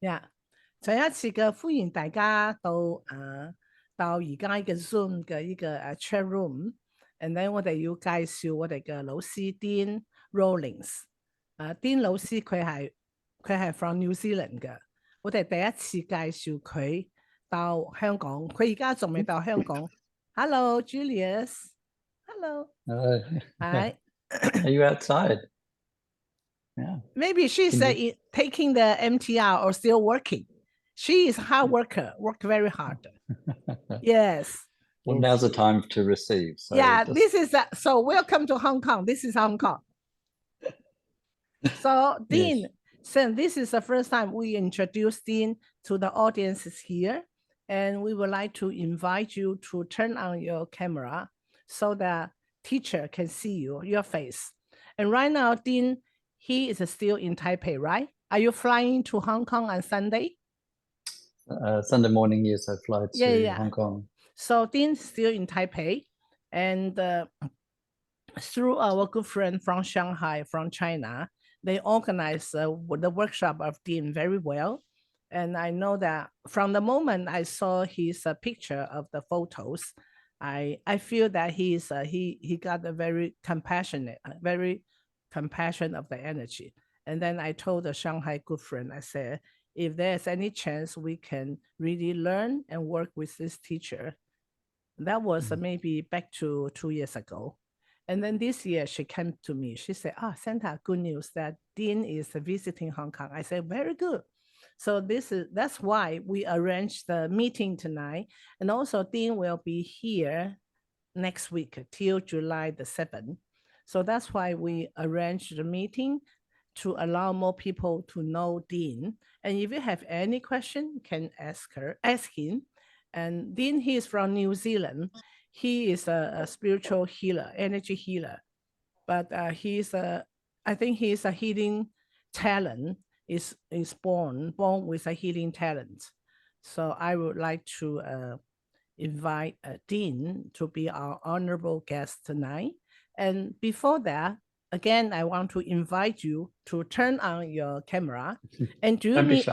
Yeah，再一次嘅歡迎大家到而家嘅 Zoom 嘅呢個chat room，and then 我哋要介紹我哋嘅老師 Dean Rawlings。Dean 老師佢係 from New Zealand 嘅，我哋第一次介紹佢到香港，佢而家仲未到香港。Hello Julius，Hello， Hi. Are you outside? Yeah. Maybe she's taking the MTR or still working. She is a hard worker, work very hard. Yes. Well, now's the time to receive. So yeah, this is so welcome to Hong Kong. This is Hong Kong. So Dean, yes. so this is the first time we introduce Dean to the audiences here. And we would like to invite you to turn on your camera so that teacher can see your face. And right now, Dean, he is still in Taipei, right? Are you flying to Hong Kong on Sunday? Sunday morning, yes, I fly to Hong Kong. So Dean's still in Taipei, and through our good friend from Shanghai, from China, they organized the workshop of Dean very well. And I know that from the moment I saw his picture of the photos, I feel that he got a very compassionate, very compassion of the energy. And then I told the Shanghai good friend, I said, if there's any chance we can really learn and work with this teacher. That was maybe back to 2 years ago. And then this year she came to me. She said, Santa, good news that Dean is visiting Hong Kong. I said, very good. So that's why we arranged the meeting tonight. And also Dean will be here next week till July the 7th. So that's why we arranged the meeting to allow more people to know Dean. And if you have any question, you can ask him. And Dean, he is from New Zealand. He is a spiritual healer, energy healer. But I think he is a healing talent, is born with a healing talent. So I would like to invite Dean to be our honorable guest tonight. And before that, again, I want to invite you to turn on your camera. And do you need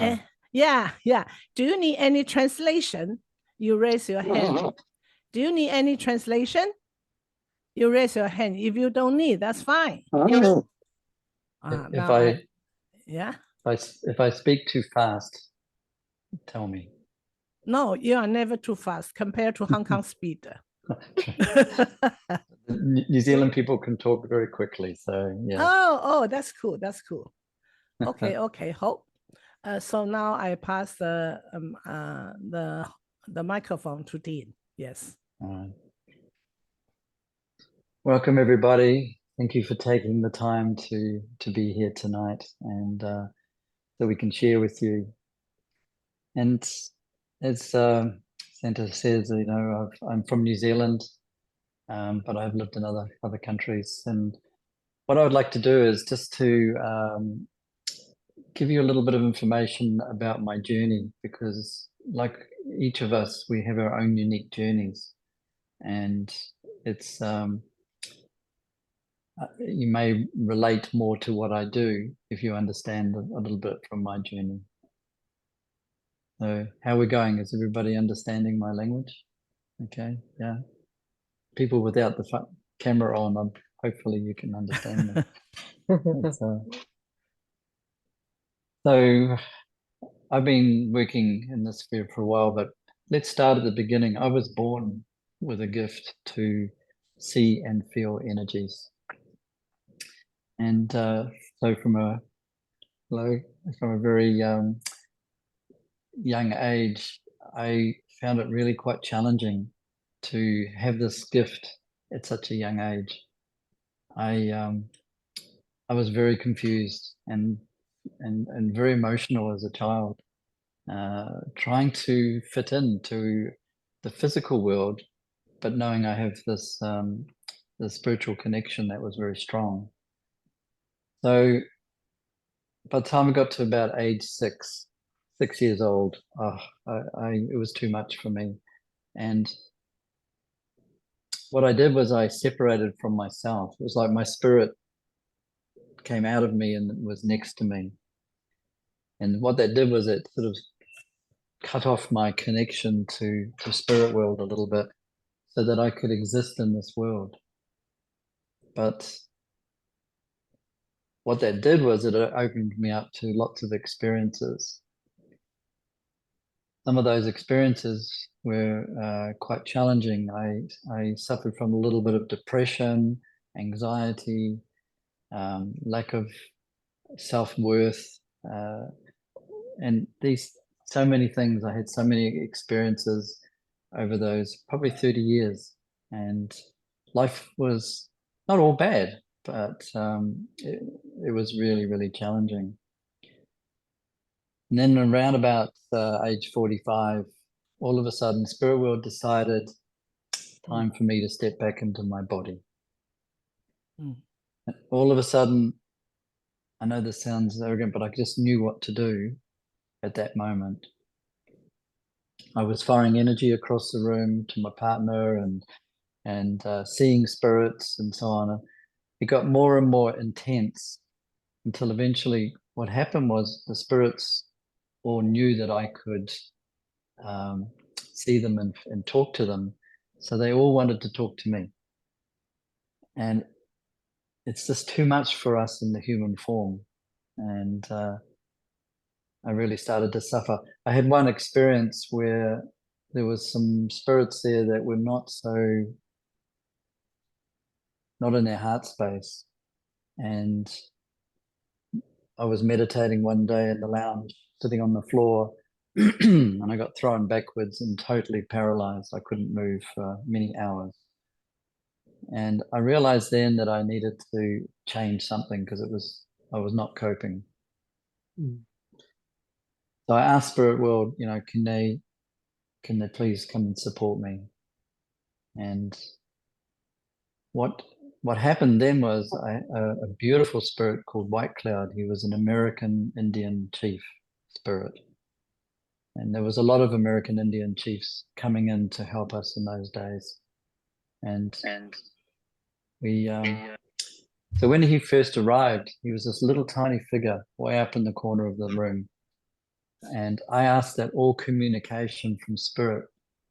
do you need any translation? You raise your hand. Do you need any translation? You raise your hand. If you don't need, that's fine. If I speak too fast, tell me. No, you are never too fast compared to Hong Kong speed. New Zealand people can talk very quickly, so yeah. Oh, that's cool. That's cool. Okay, Hope. So now I pass the microphone to Dean. Yes. Welcome everybody. Thank you for taking the time to be here tonight, and so we can share with you. And as Santa says, you know, I'm from New Zealand, but I've lived in other countries. And what I would like to do is just to give you a little bit of information about my journey, because like each of us, we have our own unique journeys, and it's you may relate more to what I do if you understand a little bit from my journey. So how are we going? Is everybody understanding my language? Okay, yeah. People without the camera on, hopefully you can understand me. So I've been working in this sphere for a while, but let's start at the beginning. I was born with a gift to see and feel energies. And so from a very young age, I found it really quite challenging to have this gift at such a young age. I was very confused and very emotional as a child, trying to fit into the physical world, but knowing I have this the spiritual connection that was very strong. So by the time I got to about age 6 years old, it was too much for me. And what I did was I separated from myself. It was like my spirit came out of me and was next to me. And what that did was it sort of cut off my connection to spirit world a little bit so that I could exist in this world. But what that did was it opened me up to lots of experiences. Some of those experiences were quite challenging. I suffered from a little bit of depression, anxiety, lack of self-worth, and these so many things. I had so many experiences over those probably 30 years, and life was not all bad, but it was really, really challenging. And then around about age 45, all of a sudden, Spirit World decided time for me to step back into my body. All of a sudden, I know this sounds arrogant, but I just knew what to do at that moment. I was firing energy across the room to my partner and seeing spirits and so on. It got more and more intense until eventually what happened was the spirits all knew that I could see them and talk to them. So they all wanted to talk to me. And it's just too much for us in the human form. And I really started to suffer. I had one experience where there was some spirits there that were not in their heart space. And I was meditating one day in the lounge, sitting on the floor, and I got thrown backwards and totally paralyzed. I couldn't move for many hours. And I realized then that I needed to change something because I was not coping. So I asked Spirit World, can they please come and support me? And what happened then was a beautiful spirit called White Cloud. He was an American Indian chief spirit. And there was a lot of American Indian chiefs coming in to help us in those days. And we, so when he first arrived, he was this little tiny figure way up in the corner of the room. And I asked that all communication from spirit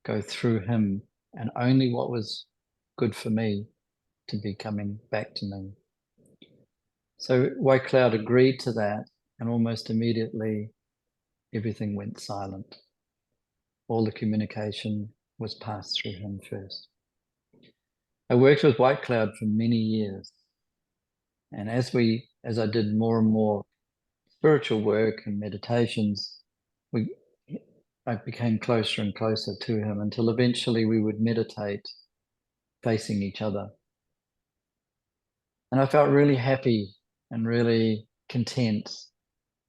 go through him and only what was good for me to be coming back to me. So White Cloud agreed to that, and almost immediately everything went silent. All the communication was passed through him first. I worked with White Cloud for many years. And as I did more and more spiritual work and meditations, I became closer and closer to him until eventually we would meditate facing each other. And I felt really happy and really content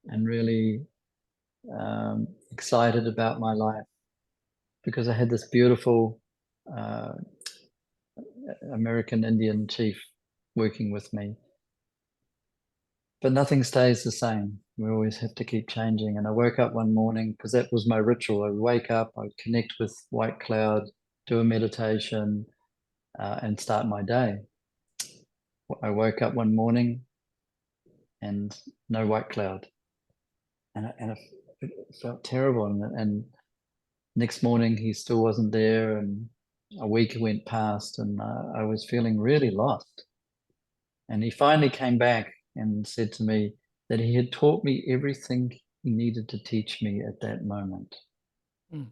and really excited about my life because I had this beautiful American Indian chief working with me. But nothing stays the same. We always have to keep changing. And I woke up one morning, because that was my ritual. I would wake up, I would connect with White Cloud, do a meditation, and start my day. I woke up one morning and no White Cloud. And it felt terrible. And next morning, he still wasn't there. And a week went past and I was feeling really lost. And he finally came back and said to me that he had taught me everything he needed to teach me at that moment. And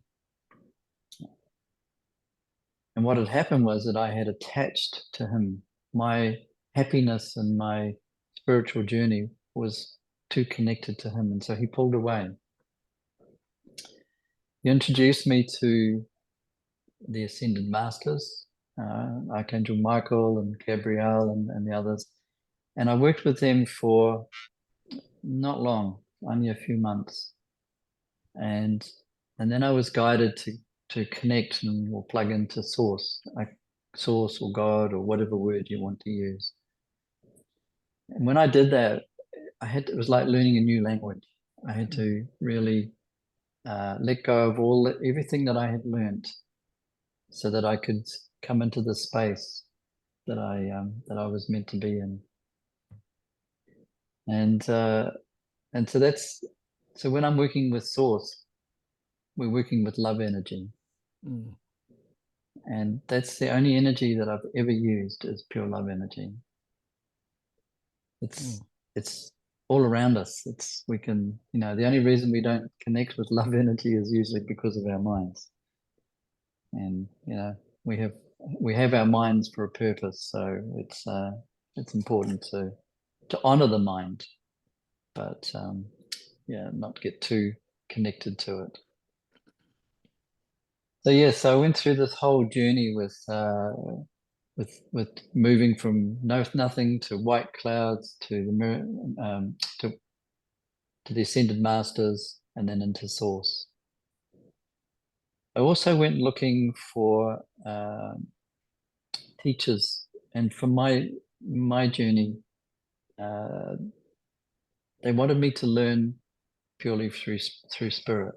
what had happened was that I had attached to him. My happiness and my spiritual journey was too connected to him. And so he pulled away. He introduced me to the Ascended Masters, Archangel Michael and Gabriel and the others. And I worked with them for not long, only a few months. And then I was guided to connect or plug into source, like source or God or whatever word you want to use. And when I did that, it was like learning a new language. I had to really let go of everything that I had learned so that I could come into the space that I was meant to be in. And so So when I'm working with source, we're working with love energy. Mm. And that's the only energy that I've ever used is pure love energy. It's Mm. it's all around us. We can, the only reason we don't connect with love energy is usually because of our minds. And we have our minds for a purpose. So it's important to honor the mind, but not get too connected to it. So I went through this whole journey with moving from nothing to white clouds to to the ascended masters and then into source. I also went looking for teachers, and for my journey, they wanted me to learn purely through spirit,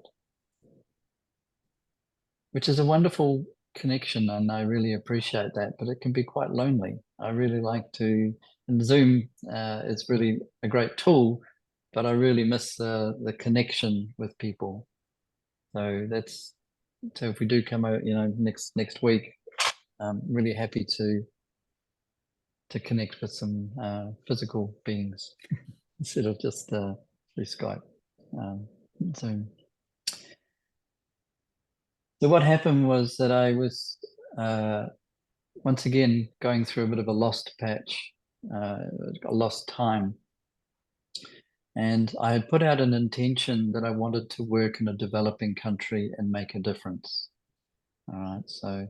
which is a wonderful connection, and I really appreciate that. But it can be quite lonely. I really like to, and Zoom is really a great tool, but I really miss the connection with people. So if we do come out, next week, I'm really happy to connect with some physical beings instead of just through Skype. Zoom. So what happened was that I was once again going through a bit of a lost patch, a lost time. And I had put out an intention that I wanted to work in a developing country and make a difference. All right.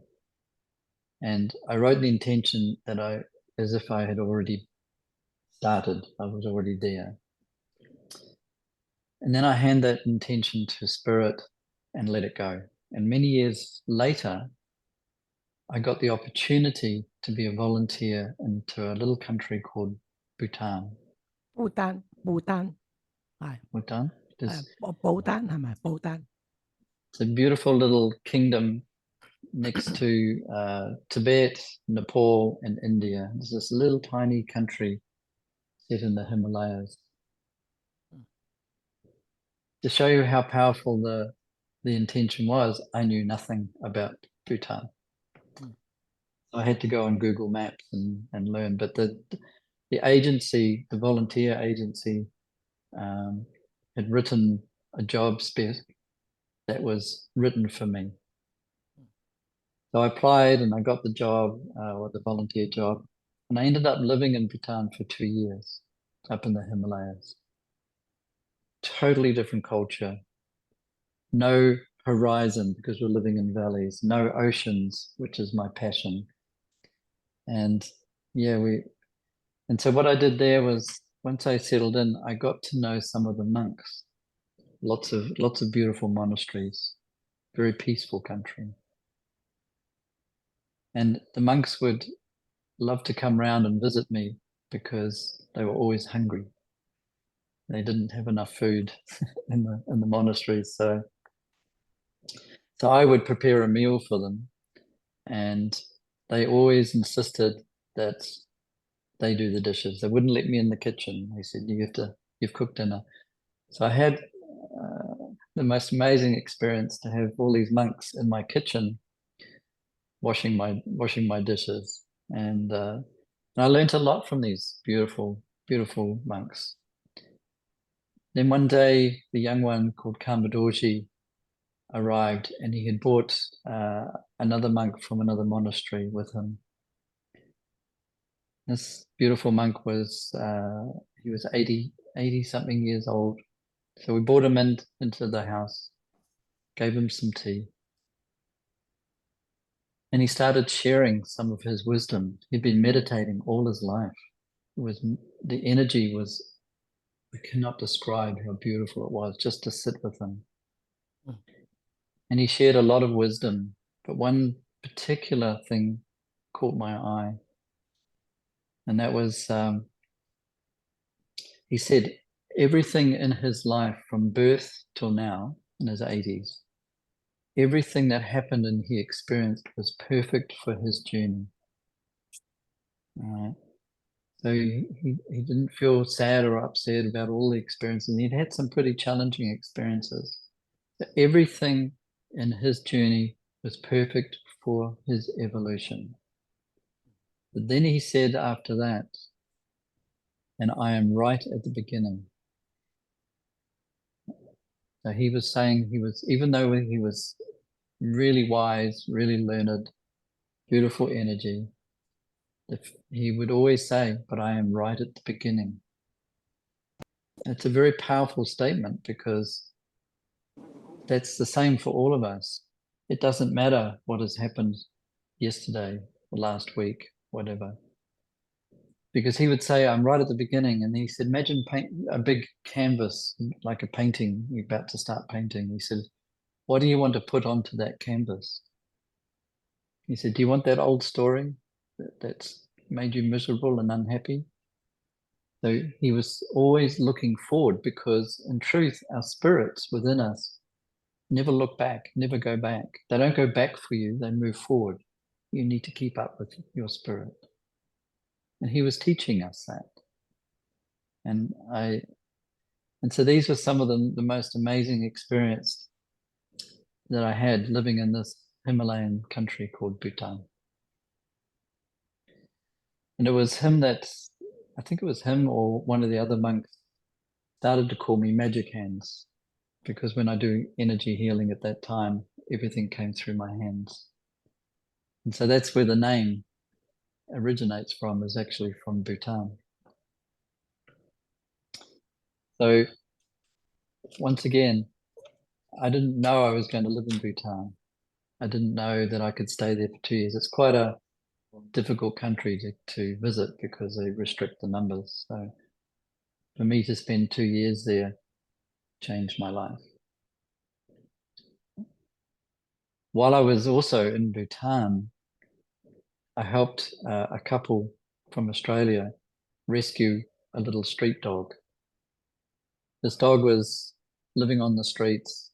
And I wrote the intention as if I had already started, I was already there. And then I hand that intention to spirit and let it go. And many years later, I got the opportunity to be a volunteer into a little country called Bhutan. Bhutan, Bhutan. Bhutan. Bhutan hả mày? Bhutan. It's a beautiful little kingdom next to Tibet, Nepal, and India. It's this little tiny country set in the Himalayas. To show you how powerful the intention was, I knew nothing about Bhutan. I had to go on Google Maps and learn. But the agency, the volunteer agency, had written a job spec that was written for me. So I applied and I got the job, or the volunteer job, and I ended up living in Bhutan for 2 years, up in the Himalayas. Totally different culture. No horizon because we're living in valleys. No oceans, which is my passion. And yeah, and so what I did there was once I settled in, I got to know some of the monks. Lots of beautiful monasteries, very peaceful country. And the monks would love to come round and visit me because they were always hungry. They didn't have enough food in the monasteries, so I would prepare a meal for them, and they always insisted that they do the dishes. They wouldn't let me in the kitchen. They said you've cooked dinner. So I had the most amazing experience to have all these monks in my kitchen washing my dishes, and I learned a lot from these beautiful monks. Then one day, the young one called Kamadorji arrived, and he had brought another monk from another monastery with him. This beautiful monk he was 80 something years old. So we brought him into the house, gave him some tea, and he started sharing some of his wisdom. He'd been meditating all his life. The energy was, I cannot describe how beautiful it was just to sit with him. And he shared a lot of wisdom, but one particular thing caught my eye, and that was he said everything in his life from birth till now, in his 80s, everything that happened and he experienced was perfect for his journey. All right. So he didn't feel sad or upset about all the experiences. He'd had some pretty challenging experiences. So everything in his journey was perfect for his evolution. But then he said after that, and I am right at the beginning. So he was saying even though he was really wise, really learned, beautiful energy, he would always say, but I am right at the beginning. It's a very powerful statement because that's the same for all of us. It doesn't matter what has happened yesterday or last week, whatever. Because he would say, I'm right at the beginning. And he said, imagine a big canvas, like a painting, you're about to start painting. He said, what do you want to put onto that canvas? He said, do you want that old story that's made you miserable and unhappy? So he was always looking forward because in truth, our spirits within us never look back, never go back. They don't go back for you, they move forward. You need to keep up with your spirit. And he was teaching us that. And so these were some of the most amazing experience that I had living in this Himalayan country called Bhutan. And it was him that, I think it was him or one of the other monks started to call me magic hands because when I do energy healing at that time, everything came through my hands. And so that's where the name originates from, is actually from Bhutan. So once again, I didn't know I was going to live in Bhutan. I didn't know that I could stay there for 2 years. It's quite a difficult country to visit because they restrict the numbers. So for me to spend 2 years there changed my life. While I was also in Bhutan, I helped a couple from Australia rescue a little street dog. This dog was living on the streets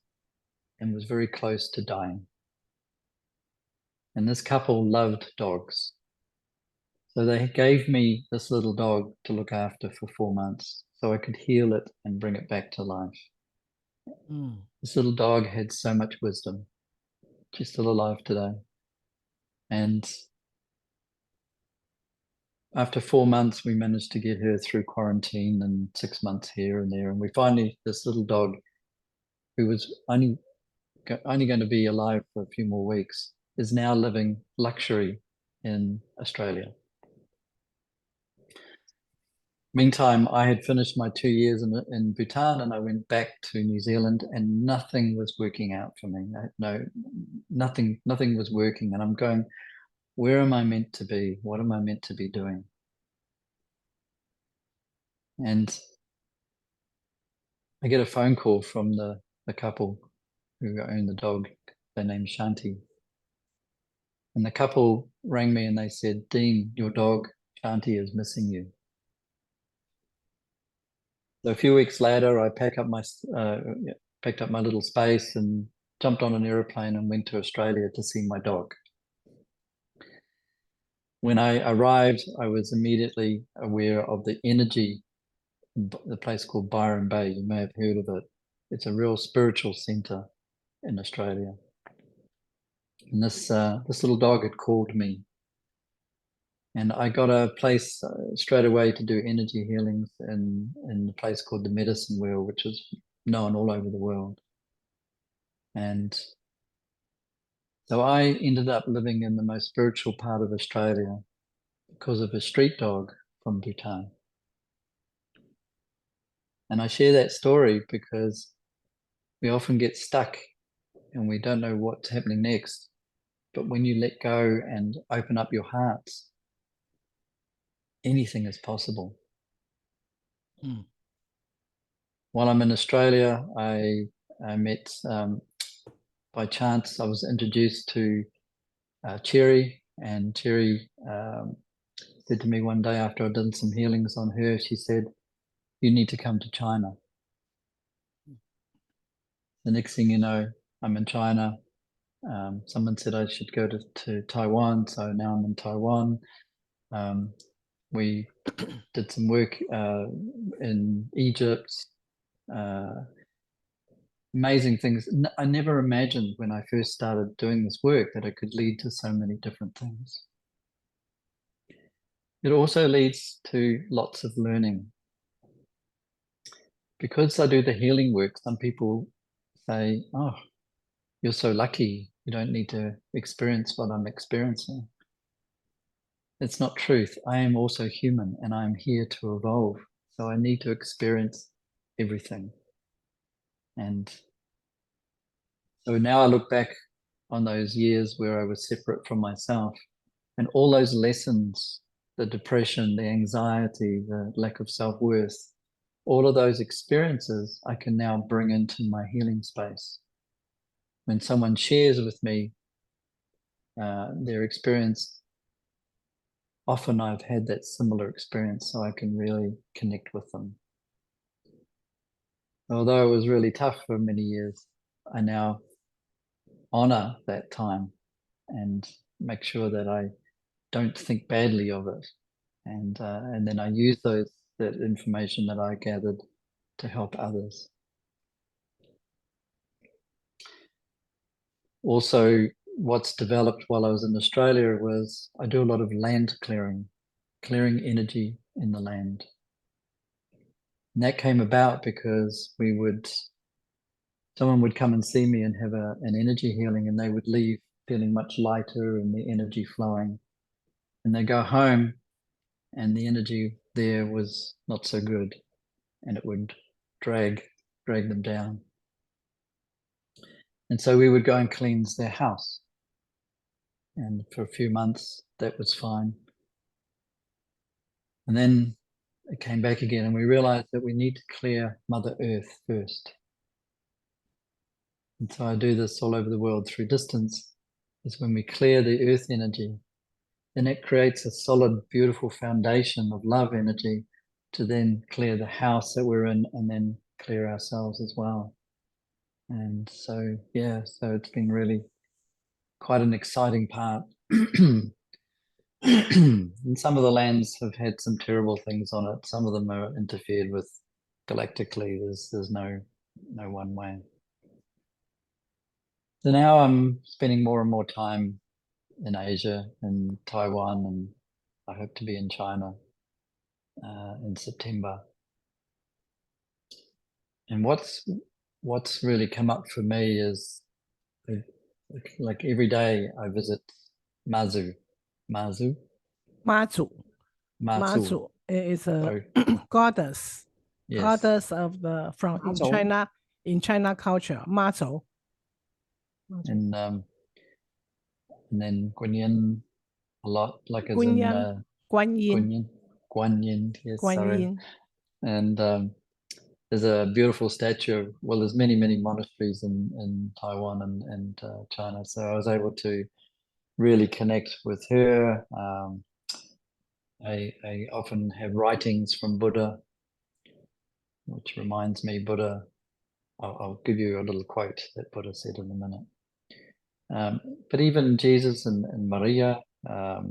and was very close to dying. And this couple loved dogs. So they gave me this little dog to look after for 4 months so I could heal it and bring it back to life. Mm. This little dog had so much wisdom. She's still alive today. And after 4 months, we managed to get her through quarantine and 6 months here and there. And we finally, this little dog, who was only going to be alive for a few more weeks, is now living luxury in Australia. Meantime, I had finished my 2 years in Bhutan and I went back to New Zealand and nothing was working out for me. Nothing was working. And I'm going, where am I meant to be? What am I meant to be doing? And I get a phone call from the couple who own the dog. They're named Shanti. And the couple rang me and they said, Dean, your dog, Shanti, is missing you. So a few weeks later, I packed up my little space and jumped on an aeroplane and went to Australia to see my dog. When I arrived, I was immediately aware of the energy in the place called Byron Bay. You may have heard of it. It's a real spiritual center in Australia. And this little dog had called me. And I got a place straight away to do energy healings in a place called the Medicine Wheel, which is known all over the world. And so I ended up living in the most spiritual part of Australia because of a street dog from Bhutan. And I share that story because we often get stuck and we don't know what's happening next. But when you let go and open up your hearts, anything is possible. Mm. While I'm in Australia, I met, by chance, I was introduced to Cherry, and Cherry said to me one day after I'd done some healings on her, she said, you need to come to China. The next thing you know, I'm in China. Someone said I should go to Taiwan, so now I'm in Taiwan. We did some work in Egypt. Amazing things. I never imagined when I first started doing this work that it could lead to so many different things. It also leads to lots of learning. Because I do the healing work, some people say, oh, you're so lucky. You don't need to experience what I'm experiencing. It's not truth. I am also human and I'm here to evolve. So I need to experience everything. And so now I look back on those years where I was separate from myself and all those lessons, the depression, the anxiety, the lack of self-worth, all of those experiences I can now bring into my healing space. When someone shares with me their experience, often I've had that similar experience, so I can really connect with them. Although it was really tough for many years, I now honor that time and make sure that I don't think badly of it. And then I use that information that I gathered to help others. Also, what's developed while I was in Australia was I do a lot of land clearing energy in the land. And that came about because someone would come and see me and have an energy healing, and they would leave feeling much lighter and the energy flowing. And they go home and the energy there was not so good, and it would drag them down. And so we would go and cleanse their house. And for a few months, that was fine. And then it came back again, and we realized that we need to clear Mother Earth first. And so I do this all over the world through distance, is when we clear the earth energy, then it creates a solid, beautiful foundation of love energy to then clear the house that we're in and then clear ourselves as well. And so, yeah, so it's been really quite an exciting part. And some of the lands have had some terrible things on it. Some of them are interfered with galactically. There's no one way. So now I'm spending more and more time in Asia, in Taiwan, and I hope to be in China in September. And what's really come up for me is like every day I visit Mazu. Mazu. Mazu. Mazu is a goddess. Yes. Goddess of the in China culture. Mazu. And then Guanyin a lot, like as in Guanyin. Guanyin, yes, Guanyin. sorry. And there's a beautiful statue. Well, there's many monasteries in Taiwan and China. So I was able to really connect with her. I often have writings from Buddha, which reminds me, Buddha, I'll give you a little quote that Buddha said in a minute. But even Jesus and Maria, I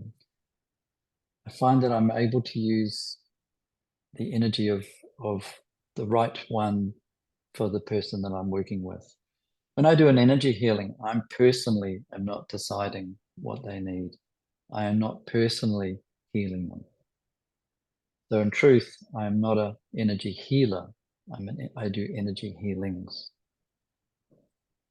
find that I'm able to use the energy of the right one for the person that I'm working with. When I do an energy healing, I'm personally am not deciding what they need. I am not personally healing them. So in truth, I am not an energy healer. I do energy healings.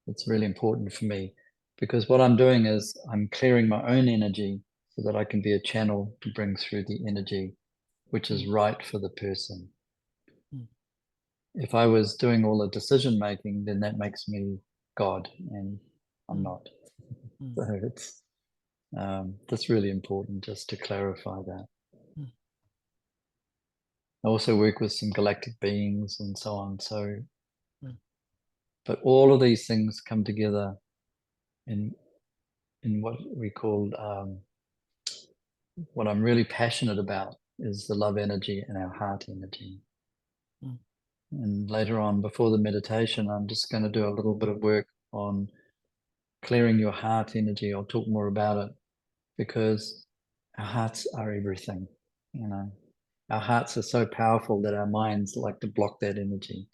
It's really important for me because what I'm doing is I'm clearing my own energy so that I can be a channel to bring through the energy which is right for the person. If I was doing all the decision making, then that makes me God, and I'm not. So it's that's really important just to clarify that. I also work with some galactic beings and so on. So, but all of these things come together in what we call what I'm really passionate about is the love energy and our heart energy. And later on, before the meditation, I'm just going to do a little bit of work on clearing your heart energy. I'll talk more about it because our hearts are everything. You know, our hearts are so powerful that our minds like to block that energy.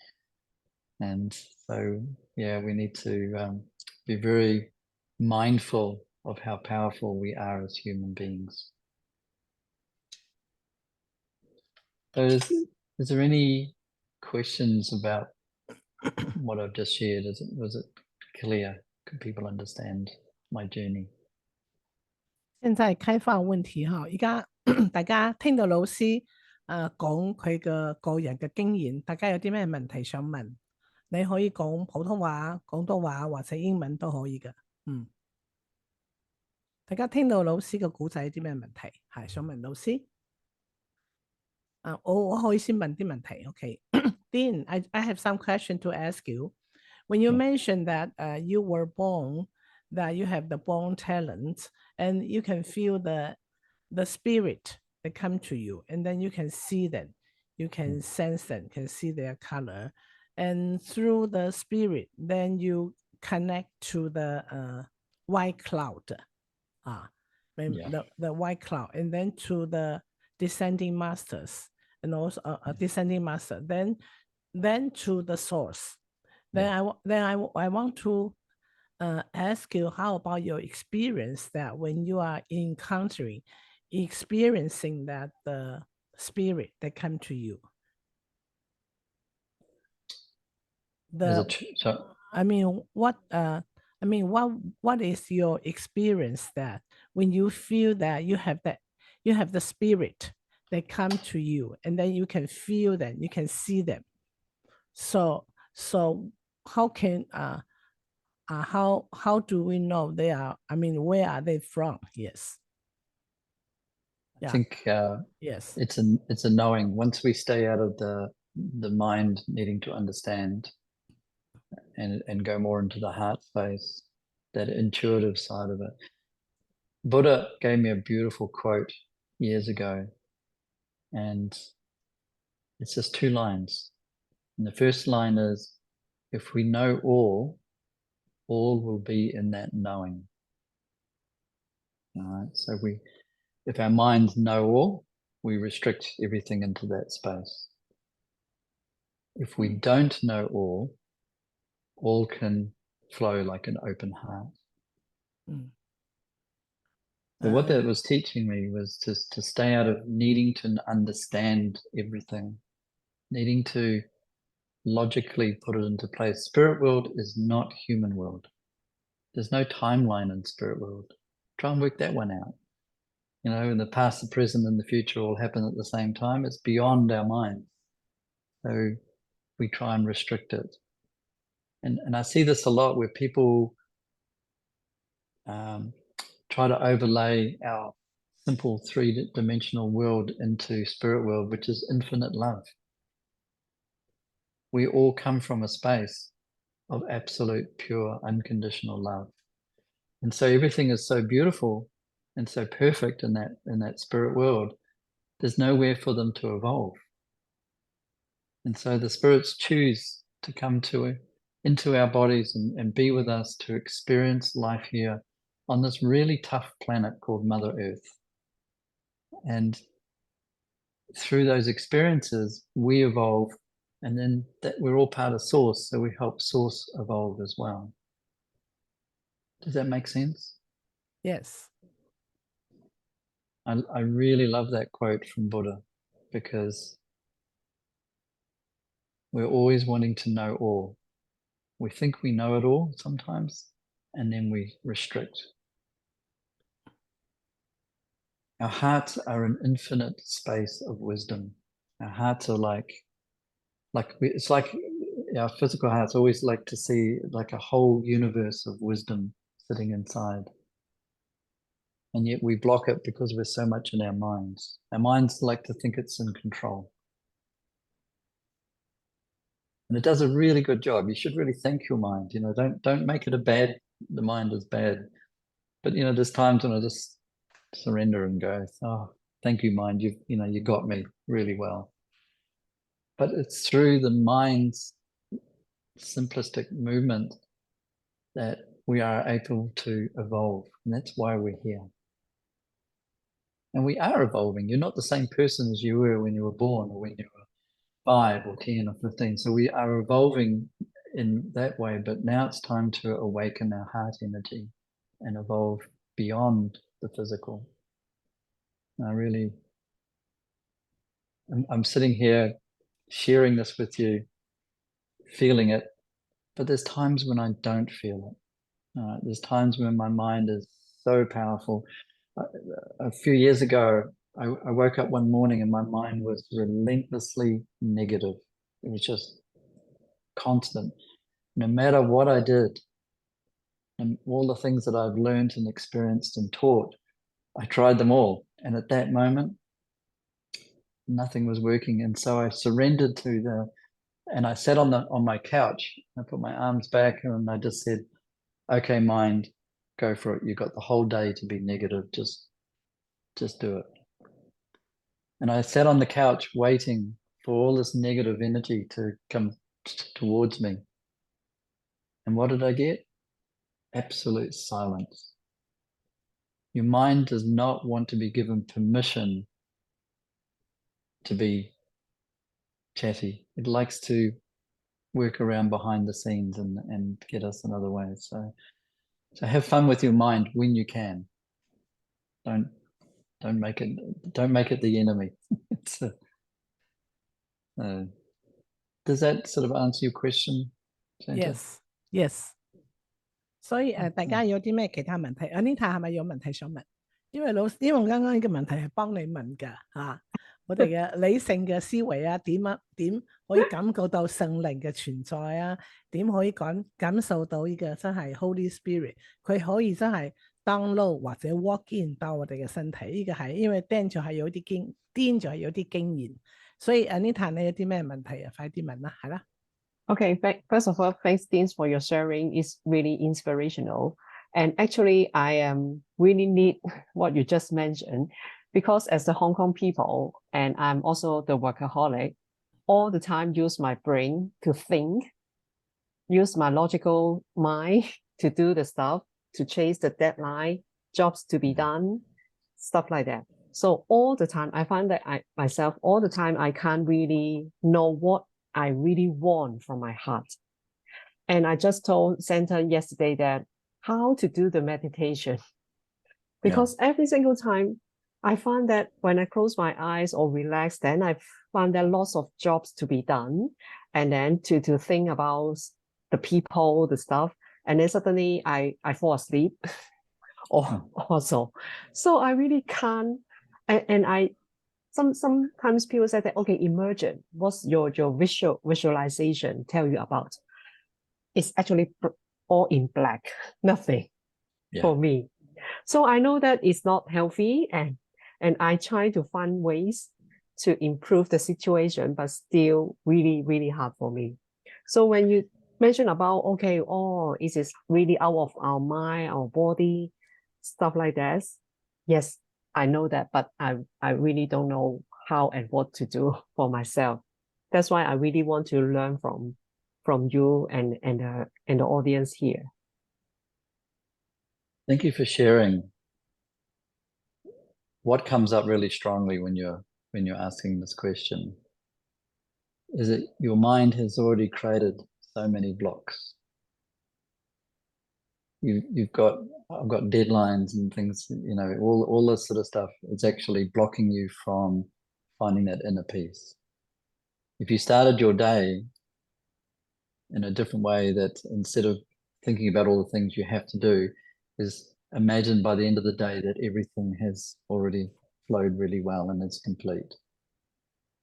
And so, yeah, we need to be very mindful of how powerful we are as human beings. So is there any questions about what I've just shared? Was it clear? Could people understand my journey? 現在開放問題哈，而家大家聽到老師講佢嘅個人嘅經驗，大家有啲咩問題想問？你可以講普通話、廣東話或者英文都可以嘅。嗯，大家聽到老師嘅故仔有啲咩問題？係想問老師？我可以先問啲問題，OK？ Dean, I have some question to ask you. When you mentioned that you were born, that you have the born talent, and you can feel the spirit that come to you, and then you can see them, you can sense them, can see their color, and through the spirit, then you connect to the white cloud, the white cloud, and then to the descending masters, and also a descending master, then to the source. Then I want to ask you, how about your experience that when you are experiencing that the spirit that come to you? I mean, what is your experience that when you feel that you have the spirit that come to you, and then you can feel them, you can see them. So how can how do we know they are? I mean, where are they from? Yes. I think yes, it's a knowing. Once we stay out of the mind needing to understand and go more into the heart space, that intuitive side of it. Buddha gave me a beautiful quote years ago, and it's just 2 lines. And the first line is, if we know all will be in that knowing. All right. So if our minds know all, we restrict everything into that space. If we don't know all can flow like an open heart. So what that was teaching me was just to stay out of needing to understand everything, needing to logically put it into place. Spirit world is not human world. There's no timeline in spirit world. Try and work that one out. You know, in the past, the present, and the future all happen at the same time. It's beyond our minds. So we try and restrict it. And I see this a lot where people try to overlay our simple 3-dimensional world into spirit world, which is infinite love. We all come from a space of absolute, pure, unconditional love. And so everything is so beautiful and so perfect in that spirit world. There's nowhere for them to evolve. And so the spirits choose to come into our bodies and be with us to experience life here on this really tough planet called Mother Earth. And through those experiences, we evolve, and then that we're all part of Source, so we help Source evolve as well. Does that make sense? Yes. I really love that quote from Buddha, because we're always wanting to know all. We think we know it all sometimes, and then we restrict. Our hearts are an infinite space of wisdom. Our hearts are it's like our physical hearts always like to see like a whole universe of wisdom sitting inside. And yet we block it because we're so much in our minds. Our minds like to think it's in control. And it does a really good job. You should really thank your mind. You know, don't make it the mind is bad. But you know, there's times when I just surrender and go, oh, thank you, mind. You got me really well. But it's through the mind's simplistic movement that we are able to evolve. And that's why we're here. And we are evolving. You're not the same person as you were when you were born or when you were 5 or 10 or 15. So we are evolving in that way, but now it's time to awaken our heart energy and evolve beyond the physical. And I'm sitting here sharing this with you, feeling it, but there's times when I don't feel it. There's times when my mind is so powerful. A few years ago, I woke up one morning and my mind was relentlessly negative. It was just constant. No matter what I did, and all the things that I've learned and experienced and taught, I tried them all. And at that moment, nothing was working. And so I surrendered and I sat on my couch. I put my arms back and I just said, okay, mind, go for it. You got the whole day to be negative. Just do it. And I sat on the couch waiting for all this negative energy to come towards me. And what did I get? Absolute silence. Your mind does not want to be given permission to be chatty. It likes to work around behind the scenes and get us in other ways. So have fun with your mind when you can. Don't make it the enemy. It's does that sort of answer your question, Santa? Yes, yes. 所以大家有啲咩其他問題？Anita 係咪有問題想問？因為因為我剛剛呢個問題係幫你問㗎嚇，我哋嘅理性嘅思維啊，點可以感覺到聖靈嘅存在啊？點可以感受到呢個真係 Holy Spirit，佢可以真係 download 或者 walk in 到我哋嘅身體？呢個係因為Dan就係有啲癲就係有啲經驗，所以 Anita 你有啲咩問題啊？快啲問啦，係啦。Okay, first of all, thanks, Dean, for your sharing. It's really inspirational. And actually, I really need what you just mentioned because as the Hong Kong people, and I'm also the workaholic, all the time use my brain to think, use my logical mind to do the stuff, to chase the deadline, jobs to be done, stuff like that. So all the time, I find that myself, all the time, I can't really know what I really want from my heart. And I just told Santa yesterday that how to do the meditation. Because every single time I find that when I close my eyes or relax, then I find there are lots of jobs to be done. And then to think about the people, the stuff. And then suddenly I fall asleep also. So I really can't. And I sometimes people say that, okay, emergent, what's your visualization tell you about? It's actually all in black, nothing for me. So I know that it's not healthy and I try to find ways to improve the situation, but still really, really hard for me. So when you mention about, okay, is it really out of our mind, our body, stuff like that? Yes, I know that, but I really don't know how and what to do for myself. That's why I really want to learn from you and the audience here. Thank you for sharing. What comes up really strongly when you're asking this question is that your mind has already created so many blocks. I've got deadlines and things, all this sort of stuff is actually blocking you from finding that inner peace. If you started your day in a different way, that instead of thinking about all the things you have to do, is imagine by the end of the day that everything has already flowed really well and it's complete.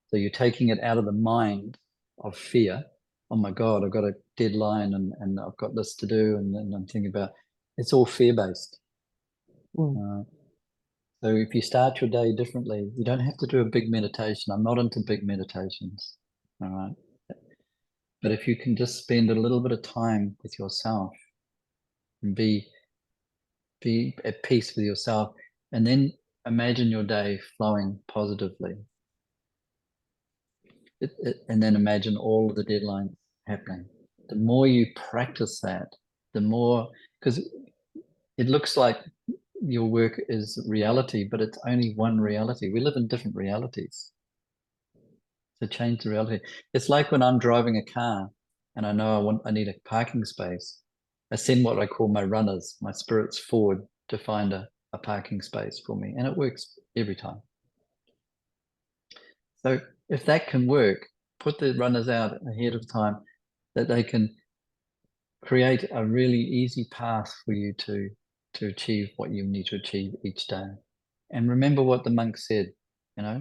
So you're taking it out of the mind of fear. Oh my God, I've got a deadline and I've got this to do. And I'm thinking about, it's all fear-based. So if you start your day differently, you don't have to do a big meditation. I'm not into big meditations. All right. But if you can just spend a little bit of time with yourself and be at peace with yourself, and then imagine your day flowing positively. And then imagine all of the deadlines happening. The more you practice that, the more, because it looks like your work is reality, but it's only one reality. We live in different realities. So change the reality. It's like when I'm driving a car and I know I need a parking space. I send what I call my runners, my spirits forward to find a parking space for me. And it works every time. So if that can work, put the runners out ahead of time that they can create a really easy path for you to achieve what you need to achieve each day. And remember what the monk said,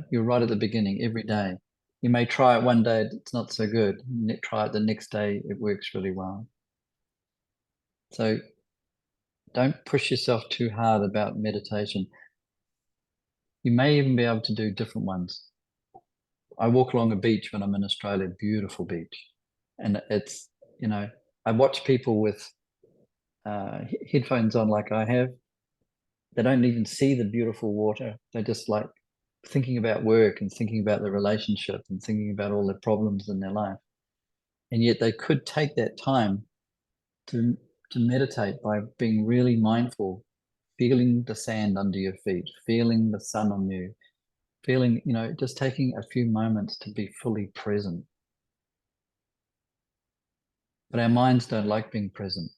you're right at the beginning, every day. You may try it one day, it's not so good. Try it the next day, it works really well. So don't push yourself too hard about meditation. You may even be able to do different ones. I walk along a beach when I'm in Australia, beautiful beach. And it's, I watch people with headphones on like I have. They don't even see the beautiful water. They're just like thinking about work and thinking about the relationship and thinking about all the problems in their life. And yet they could take that time to meditate by being really mindful, feeling the sand under your feet, feeling the sun on you, feeling, just taking a few moments to be fully present. But our minds don't like being present.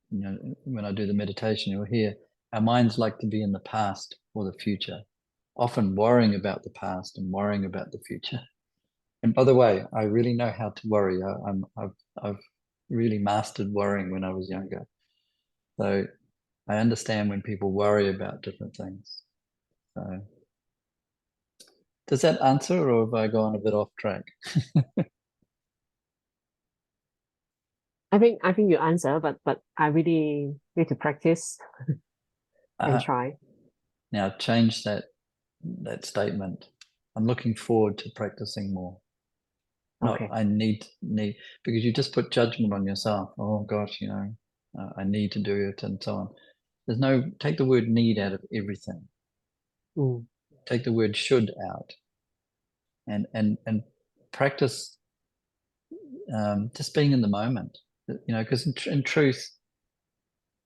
When I do the meditation, you'll hear our minds like to be in the past or the future, often worrying about the past and worrying about the future. And by the way, I really know how to worry. I've really mastered worrying when I was younger. So I understand when people worry about different things. So does that answer, or have I gone a bit off track? I think you answer, but I really need to practice and try. Now change that statement. I'm looking forward to practicing more. Not Okay. I need, because you just put judgment on yourself. Oh gosh, I need to do it and so on. There's no, take the word need out of everything. Take the word should out, and practice just being in the moment. Because in truth,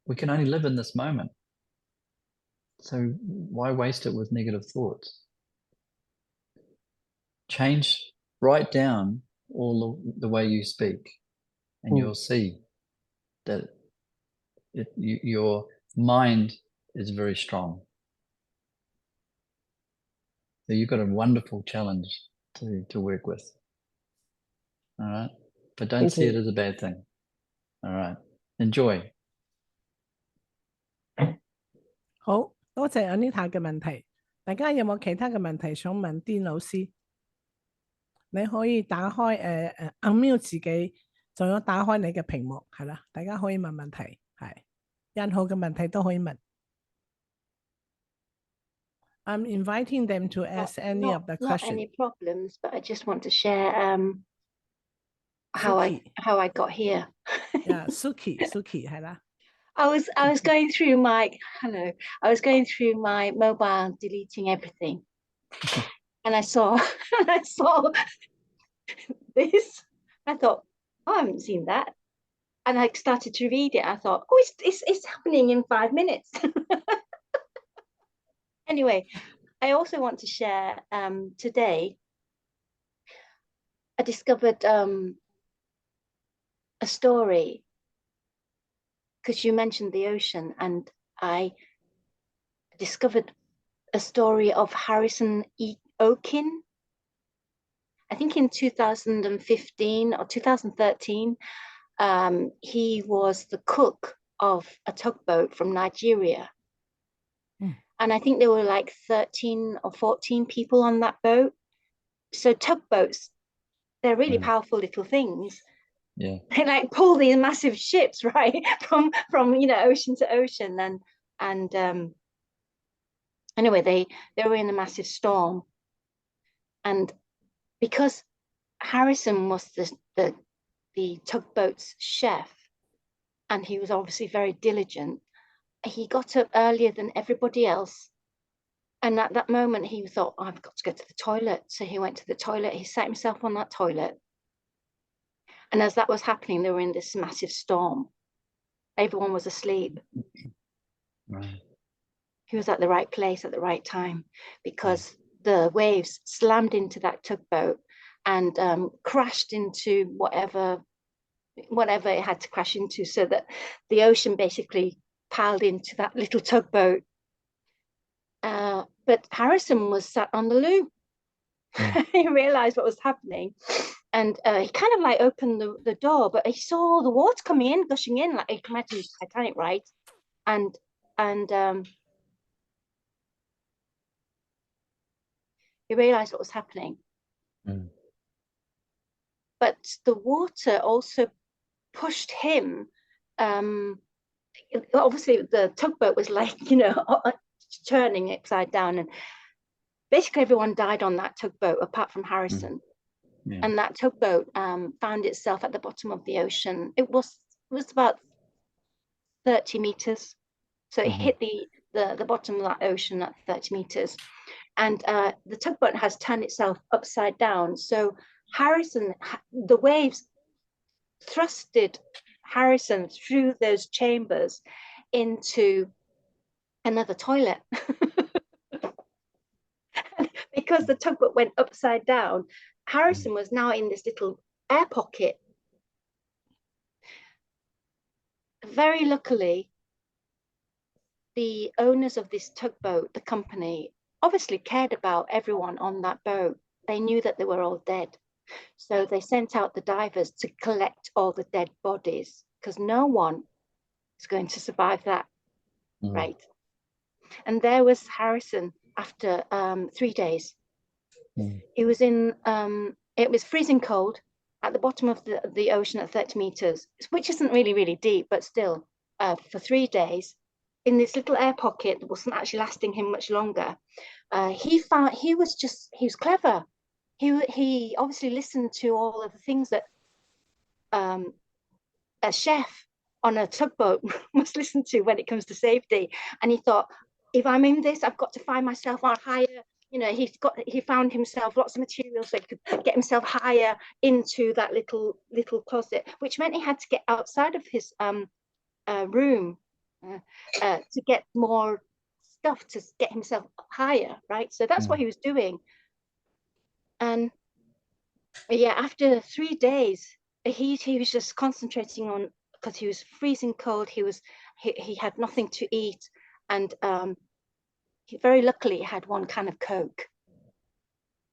we can only live in this moment. So why waste it with negative thoughts? Write down all the way you speak, and you'll see that your mind is very strong. So you've got a wonderful challenge to work with. All right. But don't see it as a bad thing. All right. Enjoy. 好，多謝 Anita 嘅問題。大家有冇其他嘅問題想問Dean老師？你可以打開unmute 自己，仲有打開你嘅屏幕，係啦，大家可以問問題，係任何嘅問題都可以問。I'm inviting them to ask any of the questions. Not any problems, but I just want to share how I got here. Yeah, Suki,係啦。I was going through my mobile, deleting everything, and I saw this. I thought, oh, I haven't seen that, and I started to read it. I thought, oh, it's happening in 5 minutes. Anyway, I also want to share today. I discovered a story, because you mentioned the ocean, and I discovered a story of Harrison E. Okin. I think in 2015 or 2013, he was the cook of a tugboat from Nigeria. And I think there were like 13 or 14 people on that boat. So tugboats, they're really powerful little things. Yeah. They like pull these massive ships, right, from ocean to ocean. And anyway, they were in a massive storm. And because Harrison was the tugboat's chef, and he was obviously very diligent, he got up earlier than everybody else. And at that moment, he thought, oh, I've got to go to the toilet. So he went to the toilet. He sat himself on that toilet. And as that was happening, they were in this massive storm. Everyone was asleep. Right. He was at the right place at the right time, because the waves slammed into that tugboat and crashed into whatever it had to crash into, so that the ocean basically piled into that little tugboat. But Harrison was sat on the loo. He realized what was happening, and he kind of like opened the door, but he saw the water coming in, gushing in, like you can imagine Titanic, right? And he realized what was happening. But the water also pushed him. Obviously, the tugboat was like, turning upside down, and basically everyone died on that tugboat apart from Harrison. And that tugboat found itself at the bottom of the ocean. It was about 30 meters, so it hit the bottom of that ocean at 30 meters, and the tugboat has turned itself upside down. So Harrison, the waves thrusted Harrison through those chambers into another toilet. Because the tugboat went upside down, Harrison was now in this little air pocket. Very luckily, the owners of this tugboat, the company, obviously cared about everyone on that boat. They knew that they were all dead. So they sent out the divers to collect all the dead bodies, because no one is going to survive that, right? And there was Harrison after 3 days. He was in, it was freezing cold at the bottom of the ocean at 30 meters, which isn't really, really deep, but still, for 3 days, in this little air pocket that wasn't actually lasting him much longer. He was clever. He obviously listened to all of the things that a chef on a tugboat must listen to when it comes to safety. And he thought, if I'm in this, I've got to find myself on higher. He found himself lots of materials so he could get himself higher into that little closet, which meant he had to get outside of his room to get more stuff to get himself higher, right? So that's what he was doing. And yeah, after 3 days, he was just concentrating on, because he was freezing cold. He had nothing to eat, and he very luckily had 1 can of Coke.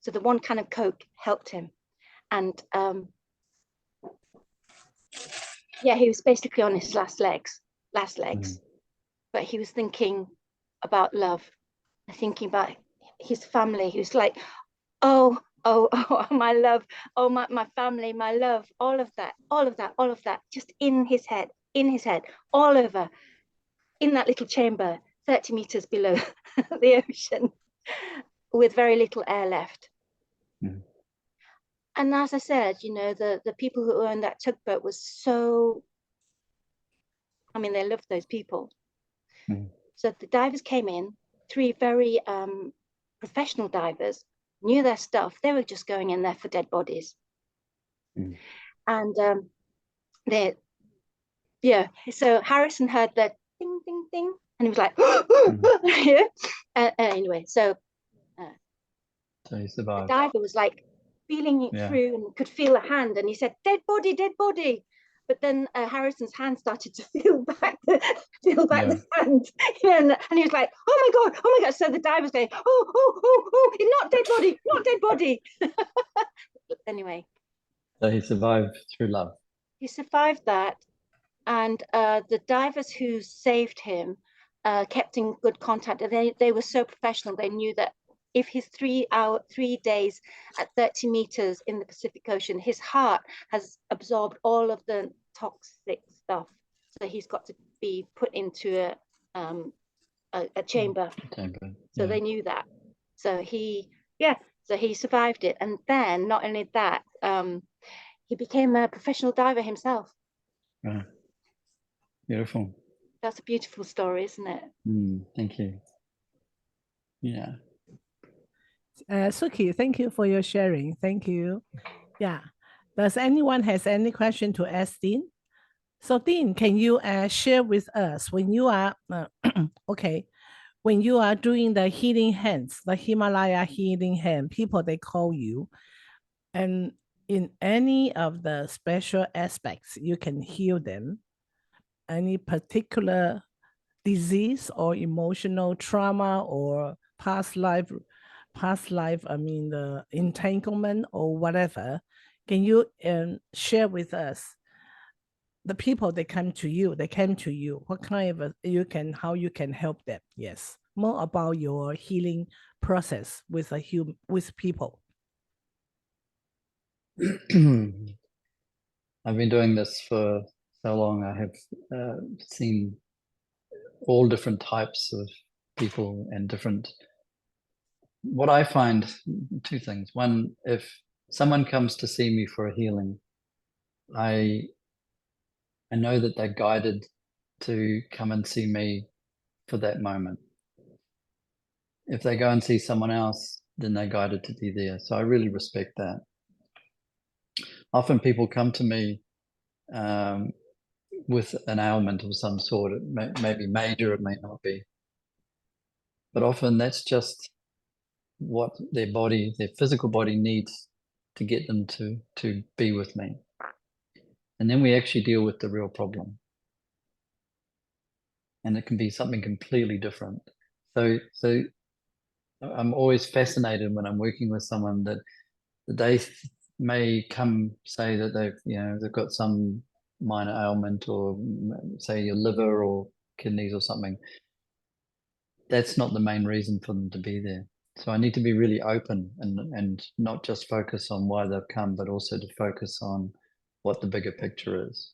So the 1 can of Coke helped him, and yeah, he was basically on his last legs. But he was thinking about love, thinking about his family. He was like, oh, my love, oh, my family, my love, all of that, just in his head, all over, in that little chamber, 30 meters below the ocean, with very little air left. And as I said, the people who owned that tugboat was so, they loved those people. So the divers came in, 3 very professional divers, knew their stuff. They were just going in there for dead bodies. And so Harrison heard the ding, ding, ding, and he was like, anyway, so he survived. the diver was like feeling it through and could feel a hand, and he said, dead body, dead body. But then Harrison's hand started to feel back the hand, and he was like, oh my God. So the diver's going, oh, not dead body. Anyway. So he survived through love. He survived that. And the divers who saved him kept in good contact. They were so professional. They knew that if his 3 days at 30 meters in the Pacific Ocean, his heart has absorbed all of the toxic stuff. So he's got to be put into a chamber. So they knew that. So he survived it. And then not only that, he became a professional diver himself. Beautiful. That's a beautiful story, isn't it? Thank you. Yeah. Suki, thank you for your sharing. Thank you. Yeah. Does anyone has any question to ask Dean? So Dean, can you share with us when you are okay, when you are doing the healing hands, the Himalaya healing hand, people they call you, and in any of the special aspects, you can heal them. Any particular disease or emotional trauma or past life, I mean the entanglement or whatever. Can you share with us the people that come to you, they came to you, what kind of how you can help them? Yes, more about your healing process with with people. I've been doing this for so long. I have seen all different types of people and different. What I find, two things. One, if someone comes to see me for a healing, I know that they're guided to come and see me for that moment. If they go and see someone else, then they're guided to be there. So I really respect that. Often people come to me with an ailment of some sort. It may be major, it may not be. But often that's just what their body, their physical body needs to get them to be with me. And then we actually deal with the real problem. And it can be something completely different. So I'm always fascinated when I'm working with someone that they may come say that they've got some minor ailment, or say your liver or kidneys or something. That's not the main reason for them to be there. So I need to be really open and not just focus on why they've come, but also to focus on what the bigger picture is.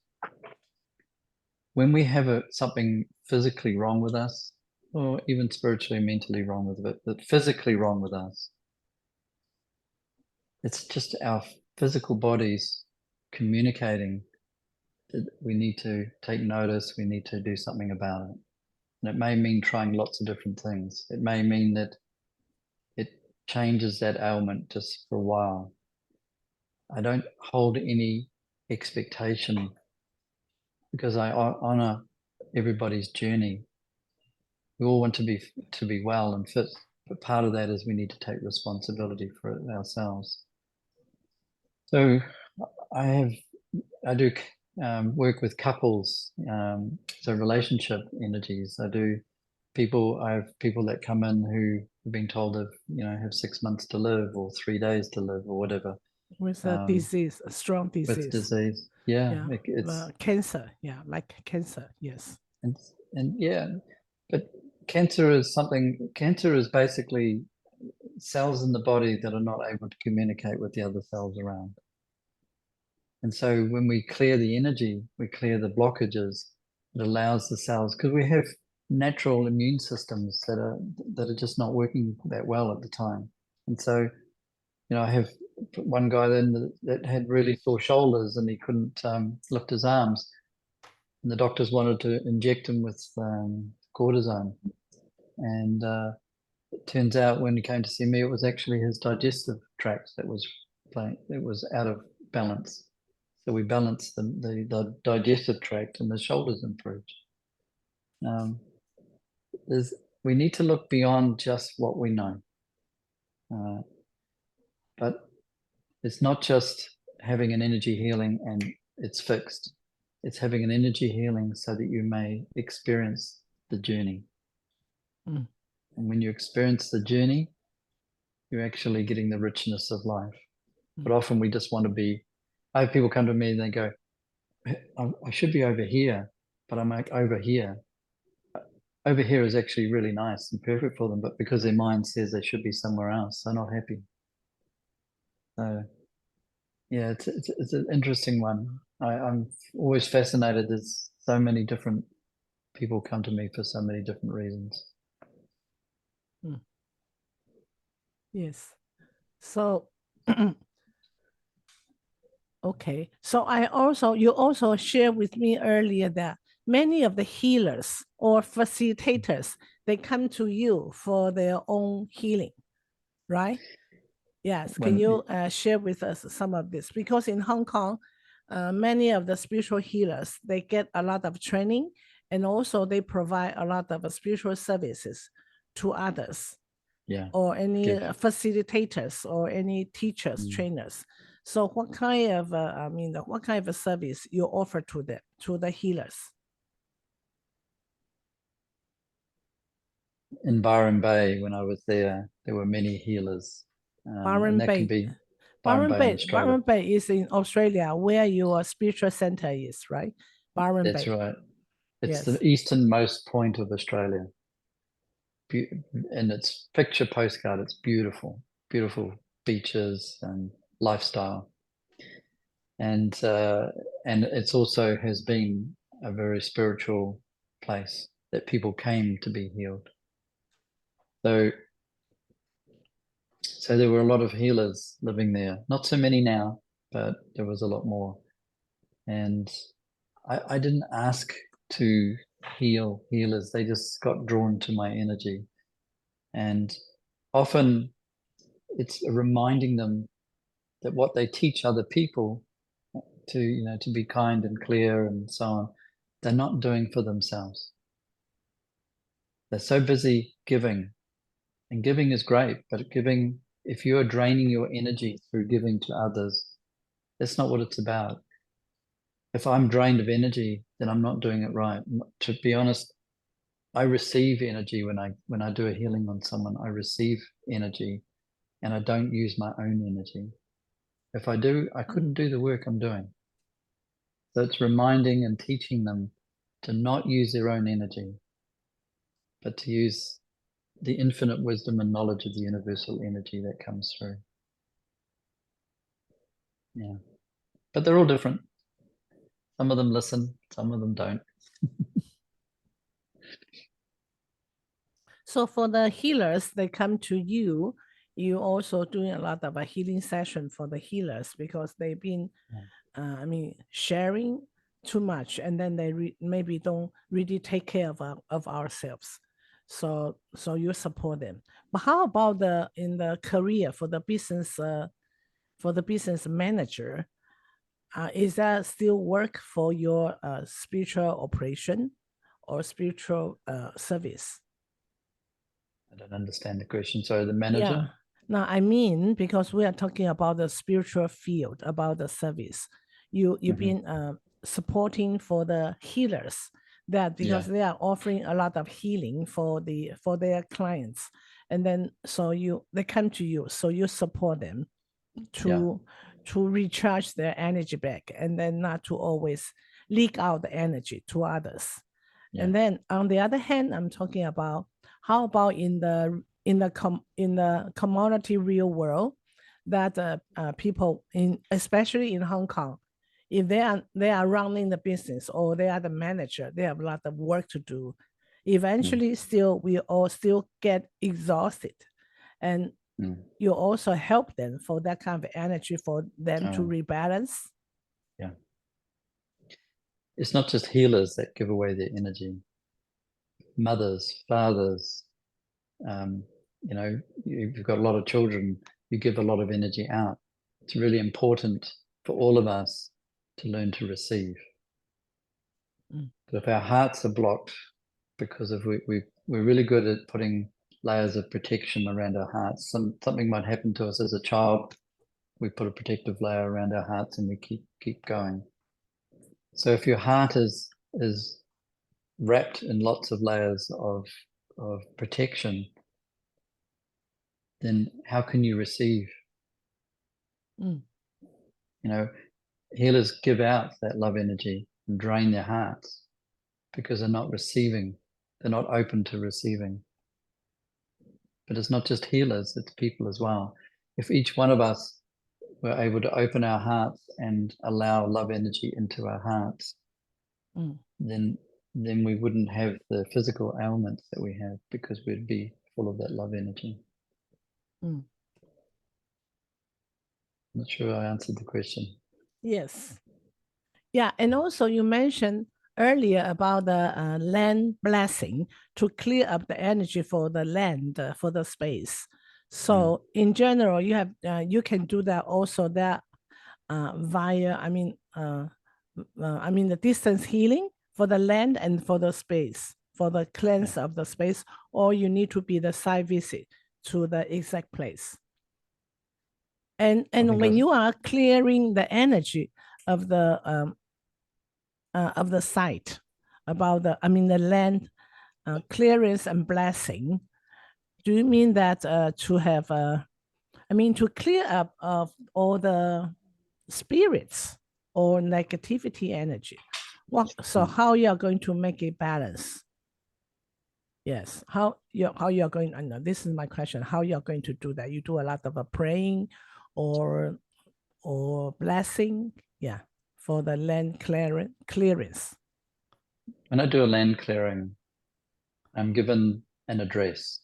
When we have something physically wrong with us, or even spiritually, mentally wrong with it, but physically wrong with us, it's just our physical bodies communicating that we need to take notice, we need to do something about it. And it may mean trying lots of different things. It may mean that it changes that ailment just for a while. I don't hold any expectation because I honor everybody's journey. We all want to be well and fit, but part of that is we need to take responsibility for it ourselves. So I do work with couples, so relationship energies. I have people that come in who have been told have 6 months to live or 3 days to live or whatever. With a disease, a strong disease. With disease, yeah. It's cancer, like cancer, yes. And yeah, but cancer is basically cells in the body that are not able to communicate with the other cells around. And so when we clear the energy, we clear the blockages, it allows the cells, because we have natural immune systems that are just not working that well at the time. And so, I have one guy then that had really sore shoulders and he couldn't lift his arms. And the doctors wanted to inject him with cortisone. And it turns out when he came to see me, it was actually his digestive tract that was out of balance. So we balanced the digestive tract and the shoulders improved. We need to look beyond just what we know. But it's not just having an energy healing and it's fixed. It's having an energy healing so that you may experience the journey. Mm. And when you experience the journey, you're actually getting the richness of life. But often we just want to be, I have people come to me and they go, I should be over here, but I'm like over here. Over here is actually really nice and perfect for them, but because their mind says they should be somewhere else, they're not happy. So yeah, it's an interesting one. I'm always fascinated. There's so many different people come to me for so many different reasons. Yes. So okay. So you also shared with me earlier that many of the healers or facilitators, they come to you for their own healing, right? Yes. Can you share with us some of this? Because in Hong Kong, many of the spiritual healers, they get a lot of training, and also they provide a lot of spiritual services to others, Yeah. or any Give. facilitators or any teachers, Mm. trainers. So what kind of, what kind of a service you offer to the healers? In Byron Bay, when I was there were many healers. Byron and that Bay. can be Byron Bay in Australia. Byron Bay is in Australia, where your spiritual center is, right? Byron That's Bay. right. It's Yes. the easternmost point of Australia. And it's picture postcard. It's beautiful, beautiful beaches and lifestyle. And it's also has been a very spiritual place that people came to be healed. So there were a lot of healers living there. Not so many now, but there was a lot more. And I didn't ask to heal healers. They just got drawn to my energy. And often it's reminding them that what they teach other people to be kind and clear and so on, they're not doing for themselves. They're so busy giving, and giving is great, but giving, if you are draining your energy through giving to others, that's not what it's about. If I'm drained of energy, then I'm not doing it right. To be honest, I receive energy when I do a healing on someone. I receive energy, and I don't use my own energy. If I do, I couldn't do the work I'm doing. So it's reminding and teaching them to not use their own energy, but to use the infinite wisdom and knowledge of the universal energy that comes through. Yeah. But they're all different. Some of them listen, some of them don't. So for the healers, they come to you. You also doing a lot of a healing session for the healers, because they've been, sharing too much, and then they maybe don't really take care of ourselves. So you support them. But how about in the career for the business manager? Is that still work for your spiritual operation or spiritual service? I don't understand the question. So the manager? Yeah. Now, I mean, because we are talking about the spiritual field, about the service, you've been supporting for the healers, that because they are offering a lot of healing for their clients, and then they come to you, so you support them to recharge their energy back, and then not to always leak out the energy to others. And then on the other hand, I'm talking about, how about in the commodity real world, that people especially in Hong Kong, if they are running the business, or they are the manager, they have a lot of work to do. Eventually, we all still get exhausted, and you also help them for that kind of energy, for them to rebalance. Yeah. It's not just healers that give away their energy. Mothers, fathers, you've got a lot of children, you give a lot of energy out. It's really important for all of us to learn to receive. But if our hearts are blocked, because we're really good at putting layers of protection around our hearts. Something might happen to us as a child, we put a protective layer around our hearts, and we keep going. So if your heart is wrapped in lots of layers of protection, then how can you receive? Healers give out that love energy and drain their hearts because they're not receiving. They're not open to receiving. But it's not just healers, it's people as well. If each one of us were able to open our hearts and allow love energy into our hearts, then we wouldn't have the physical ailments that we have, because we'd be full of that love energy. I'm not sure I answered the question. Yes. Yeah, and also you mentioned earlier about the land blessing to clear up the energy for the land, for the space. So in general, you can do that also. That via, the distance healing for the land and for the space, for the cleanse of the space, or you need to be the site visit to the exact place. And when you are clearing the energy of the site, about the land clearance and blessing, do you mean that to have to clear up of all the spirits or negativity energy? So how you are going to make it balance? Yes, how you're going, I know this is my question, how you're going to do that? You do a lot of praying or blessing, for the land clearance. When I do a land clearing, I'm given an address.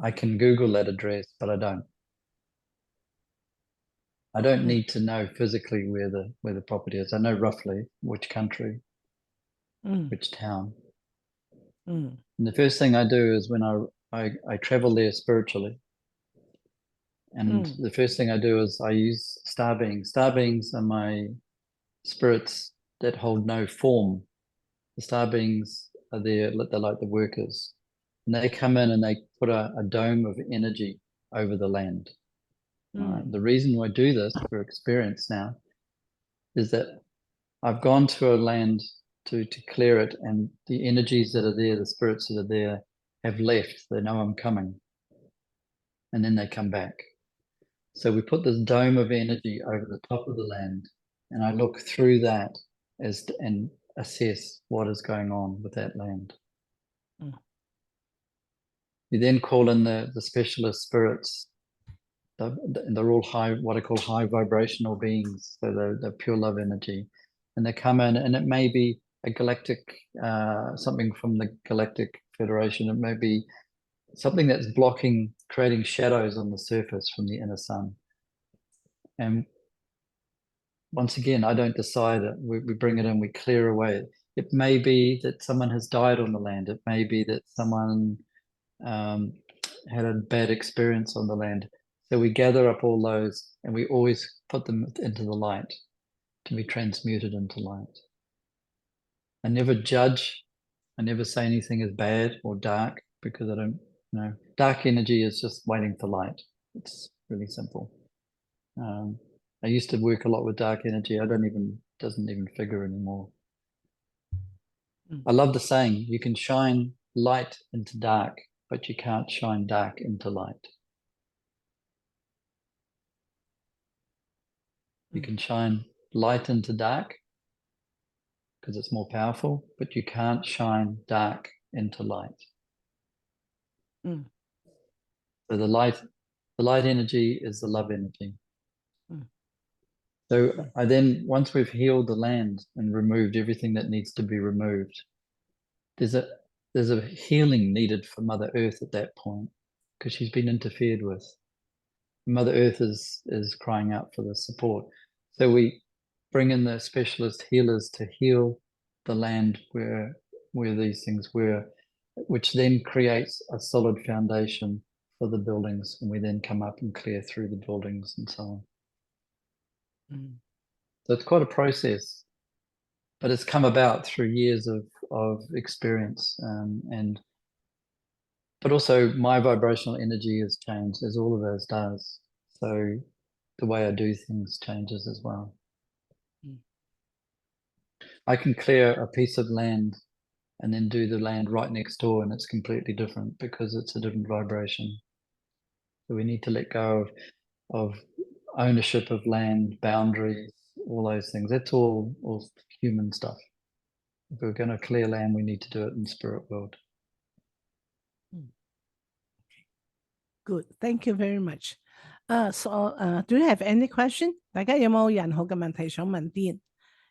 I can Google that address, but I don't. I don't need to know physically where the property is. I know roughly which country, which town. And the first thing I do is when I travel there spiritually. And the first thing I do is I use star beings. Star beings are my spirits that hold no form. The star beings are there, they're like the workers. And they come in and they put a dome of energy over the land. The reason I do this for experience now is that I've gone to a land to clear it, and the energies that are there, the spirits that are there, have left. They know I'm coming. And then they come back. So we put this dome of energy over the top of the land, and I look through that and assess what is going on with that land. You then call in the specialist spirits. They're all what I call high vibrational beings. So they're pure love energy. And they come in, and it may be a galactic, something from the Galactic Federation. It may be something that's creating shadows on the surface from the inner sun. And once again, I don't decide it. We bring it in, we clear away. It may be that someone has died on the land. It may be that someone had a bad experience on the land. So we gather up all those, and we always put them into the light to be transmuted into light. I never judge. I never say anything is bad or dark, because I don't know. Dark energy is just waiting for light. It's really simple. I used to work a lot with dark energy. Doesn't even figure anymore. I love the saying, you can shine light into dark, but you can't shine dark into light. You can shine light into dark because it's more powerful, but you can't shine dark into light. So the light energy is the love energy. So I then, once we've healed the land and removed everything that needs to be removed, there's a healing needed for Mother Earth at that point, because she's been interfered with. Mother Earth is crying out for the support. So we bring in the specialist healers to heal the land where these things were, which then creates a solid foundation for the buildings, and we then come up and clear through the buildings and so on. So it's quite a process, but it's come about through years of experience, but also my vibrational energy has changed, as all of ours does. So the way I do things changes as well. I can clear a piece of land and then do the land right next door, and it's completely different because it's a different vibration. So we need to let go of ownership of land, boundaries, all those things. That's all human stuff. If we're going to clear land, we need to do it in the spirit world. Good, thank you very much. Do you have any question? 大家有冇任何嘅問題想問Dean？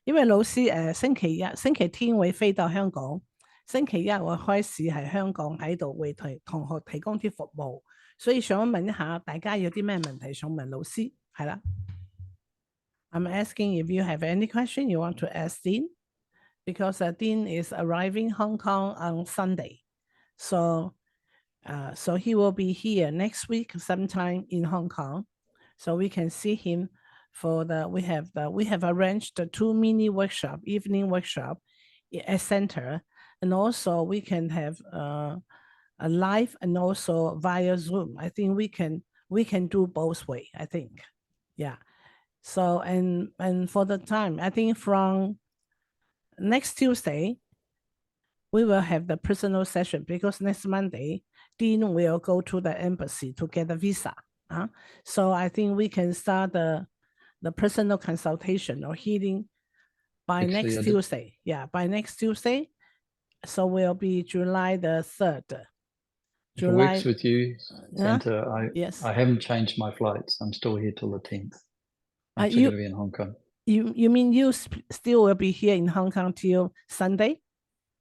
因為老師星期天會飛到香港，星期一會開始喺香港喺度為同學提供啲服務，所以想問一下大家有啲咩問題想問老師？係啦。I'm asking if you have any question you want to ask Dean, because Dean is arriving Hong Kong on Sunday. So he will be here next week sometime in Hong Kong. So we can see him for the we have arranged the 2 mini workshop, evening workshop at center, and also we can have a live and also via Zoom. I think we can do both way, I think. Yeah. So and for the time, I think from next Tuesday, we will have the personal session because next Monday, Dean will go to the embassy to get a visa. So I think we can start the personal consultation or healing by Actually, next Tuesday. Yeah, by next Tuesday. So will be July the 3rd. If it works with you, Yeah? Santa, Yes. I haven't changed my flights. I'm still here till the 10th. I'm still going to be in Hong Kong You mean you still will be here in Hong Kong till Sunday?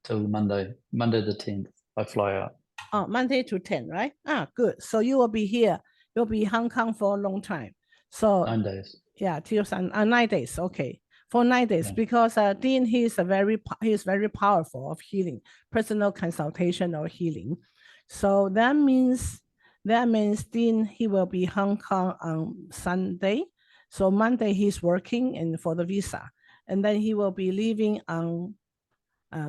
till Monday the 10th. I fly out. Oh, Monday to 10, right? Good. So you will be here. You'll be Hong Kong for a long time. So 9 days. Yeah, till 9 days. Okay, for 9 days, Yeah. because Dean he is very powerful of healing, personal consultation or healing. So that means Dean he will be Hong Kong on Sunday. So Monday he's working and for the visa, and then he will be leaving on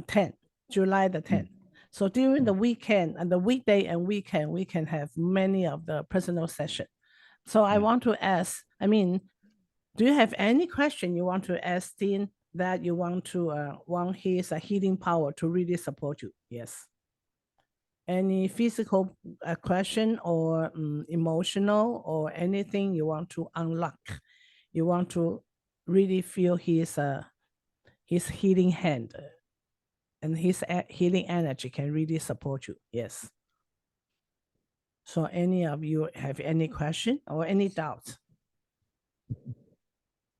10 July the 10th. So during the weekend and the weekday and weekend, we can have many of the personal session. So I want to ask, do you have any question you want to ask Dean that you want to want his healing power to really support you? Yes. Any physical question or emotional or anything you want to unlock? You want to really feel his healing hand and his healing energy can really support you. Yes. So any of you have any question or any doubt?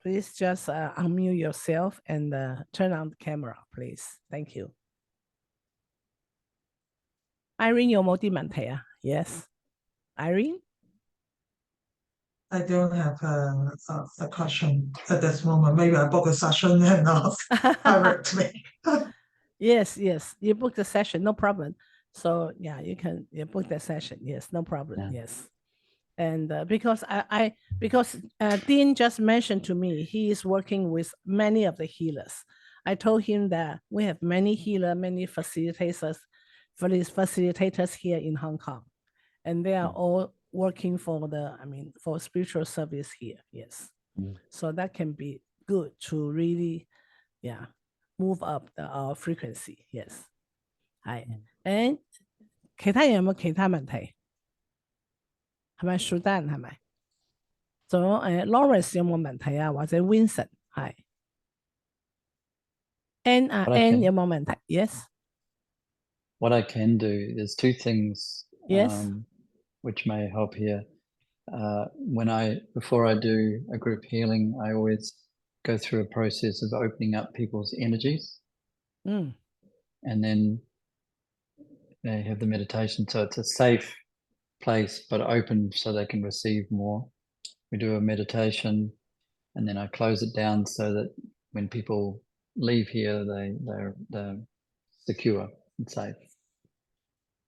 Please just unmute yourself and turn on the camera, please. Thank you. Irene 有冇啲問題啊？ Yes. Irene? I don't have a question at this moment. Maybe I book a session and ask directly. Yes, you book the session, no problem. So yeah, you book the session. Yes, no problem. Yeah. Yes. And because because Dean just mentioned to me, he is working with many of the healers. I told him that we have many healers, many facilitators here in Hong Kong, and they are all working for for spiritual service here. Yes. So that can be good to really, move up our frequency. Yes. 係。誒，其他人有冇其他問題？係咪 Sudan 係咪？仲有Lawrence 有冇問題啊？或者 Vincent 係 Ann 有冇問題 ？Yes. What I can do, there's two things Yes. which may help here. Before I do a group healing, I always go through a process of opening up people's energies. And then they have the meditation. So it's a safe place, but open so they can receive more. We do a meditation and then I close it down so that when people leave here, they're secure and safe.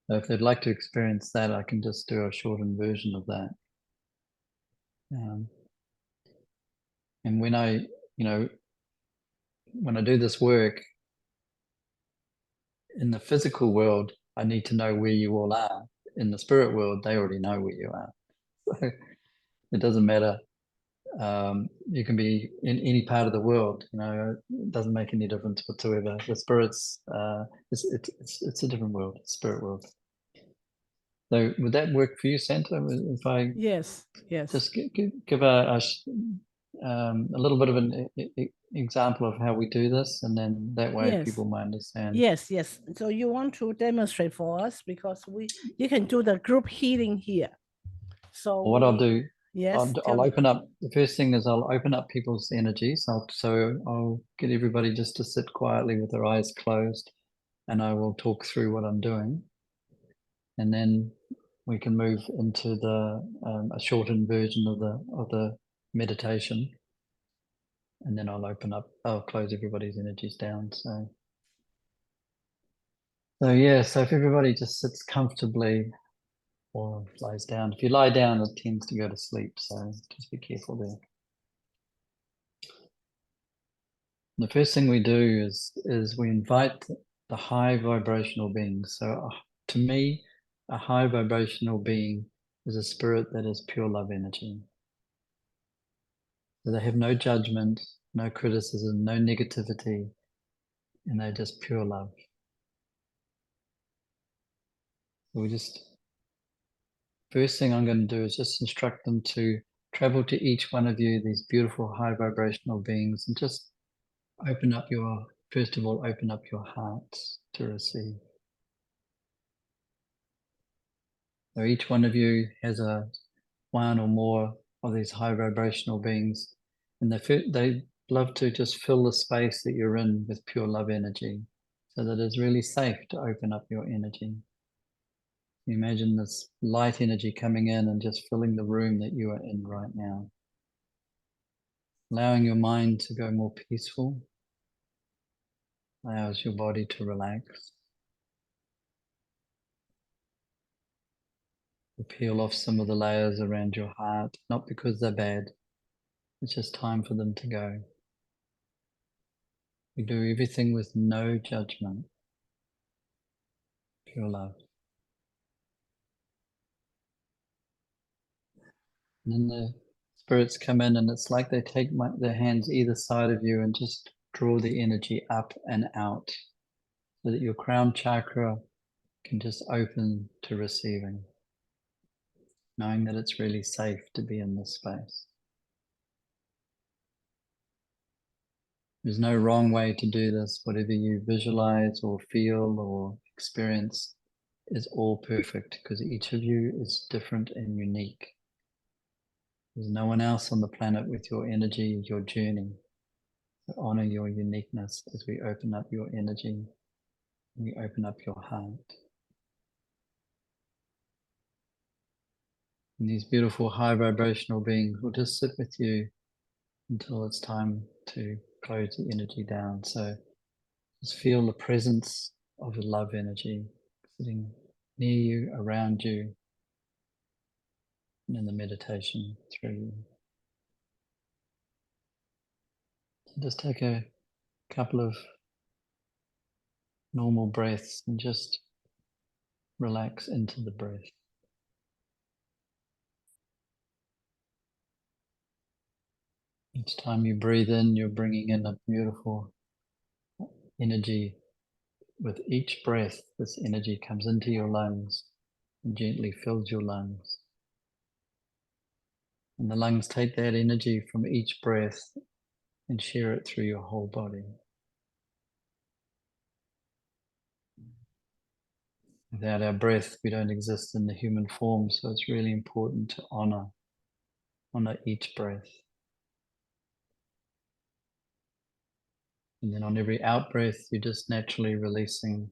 So if they'd like to experience that, I can just do a shortened version of that. And when I do this work in the physical world, I need to know where you all are. In the spirit world, they already know where you are. So it doesn't matter. You can be in any part of the world, it doesn't make any difference whatsoever. The spirits, it's a different world, spirit world. So would that work for you, Santa? If I yes just give a little bit of an example of how we do this, and then that way people might understand. Yes. So you want to demonstrate for us because you can do the group healing here. So what I'll do, I'll open up. The first thing is I'll open up people's energies. I'll get everybody just to sit quietly with their eyes closed, and I will talk through what I'm doing, and then we can move into a shortened version of the meditation, and then I'll close everybody's energies down. So if everybody just sits comfortably or lies down. If you lie down, it tends to go to sleep, so just be careful there. The first thing we do is we invite the high vibrational beings. So to me, a high vibrational being is a spirit that is pure love energy. So they have no judgment, no criticism, no negativity, and they're just pure love. So we just, first thing I'm going to do is just instruct them to travel to each one of you, these beautiful high vibrational beings, and just open up your, first of all, open up your hearts to receive. So each one of you has one or more of these high vibrational beings, and they love to just fill the space that you're in with pure love energy, so that it's really safe to open up your energy. Imagine this light energy coming in and just filling the room that you are in right now, allowing your mind to go more peaceful, allows your body to relax. You peel off some of the layers around your heart, not because they're bad, it's just time for them to go. We do everything with no judgment, pure love. And then the spirits come in, and it's like they take their hands either side of you and just draw the energy up and out, so that your crown chakra can just open to receiving, knowing that it's really safe to be in this space. There's no wrong way to do this. Whatever you visualize or feel or experience is all perfect, because each of you is different and unique. There's no one else on the planet with your energy, your journey. So honor your uniqueness as we open up your energy, we open up your heart. And these beautiful high vibrational beings will just sit with you until it's time to close the energy down. So just feel the presence of the love energy sitting near you, around you, and in the meditation through you. So just take a couple of normal breaths and just relax into the breath. Each time you breathe in, you're bringing in a beautiful energy. With each breath, this energy comes into your lungs and gently fills your lungs. And the lungs take that energy from each breath and share it through your whole body. Without our breath, we don't exist in the human form, so it's really important to honor each breath. And then on every out breath, you're just naturally releasing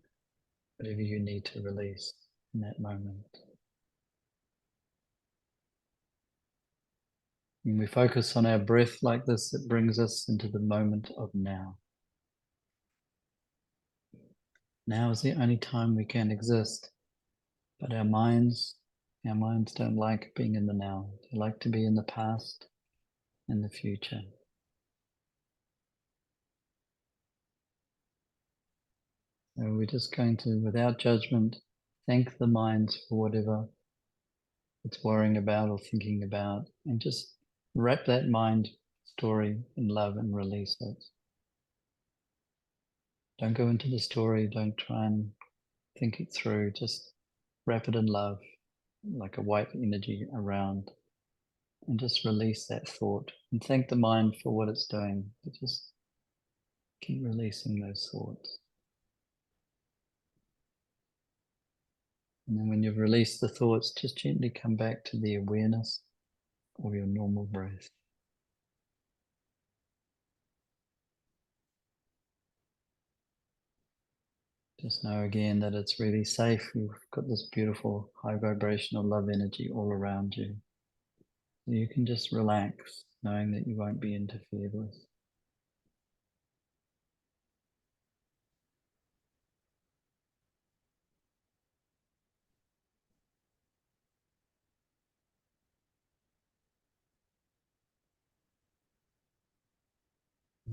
whatever you need to release in that moment. When we focus on our breath like this, it brings us into the moment of now. Now is the only time we can exist, but our minds don't like being in the now. They like to be in the past and the future. So we're just going to, without judgment, thank the minds for whatever it's worrying about or thinking about, and just wrap that mind story in love and release it. Don't go into the story, don't try and think it through, just wrap it in love, like a white energy around, and just release that thought and thank the mind for what it's doing, but just keep releasing those thoughts. And then when you've released the thoughts, just gently come back to the awareness of your normal breath. Just know again that it's really safe. You've got this beautiful high vibrational love energy all around you. You can just relax, knowing that you won't be interfered with.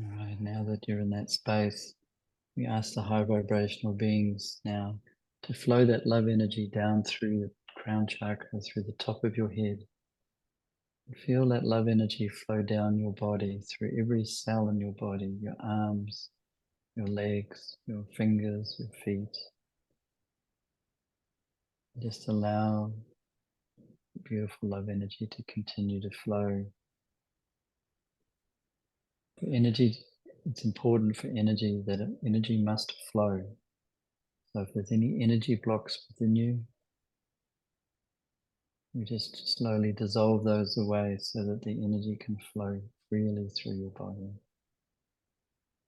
All right. Now that you're in that space, we ask the high vibrational beings now to flow that love energy down through the crown chakra, through the top of your head. Feel that love energy flow down your body, through every cell in your body, your arms, your legs, your fingers, your feet. Just allow beautiful love energy to continue to flow. For energy, it's important for energy that energy must flow. So if there's any energy blocks within you, we just slowly dissolve those away so that the energy can flow freely through your body.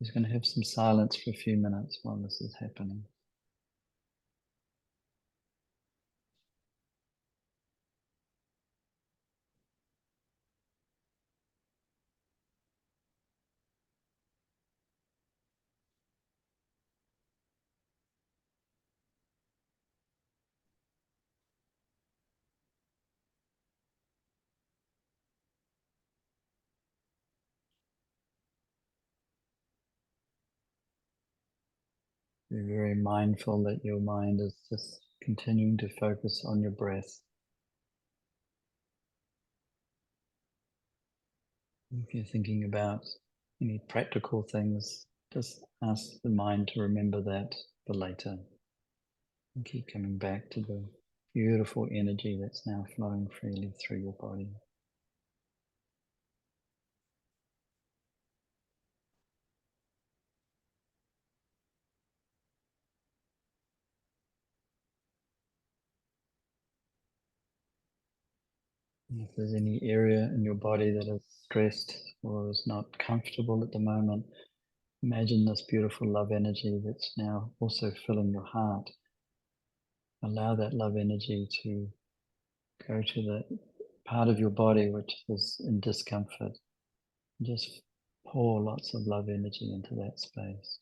Just going to have some silence for a few minutes while this is happening. Be very mindful that your mind is just continuing to focus on your breath. If you're thinking about any practical things, just ask the mind to remember that for later. And keep coming back to the beautiful energy that's now flowing freely through your body. If there's any area in your body that is stressed or is not comfortable at the moment, imagine this beautiful love energy that's now also filling your heart. Allow that love energy to go to the part of your body which is in discomfort. Just pour lots of love energy into that space.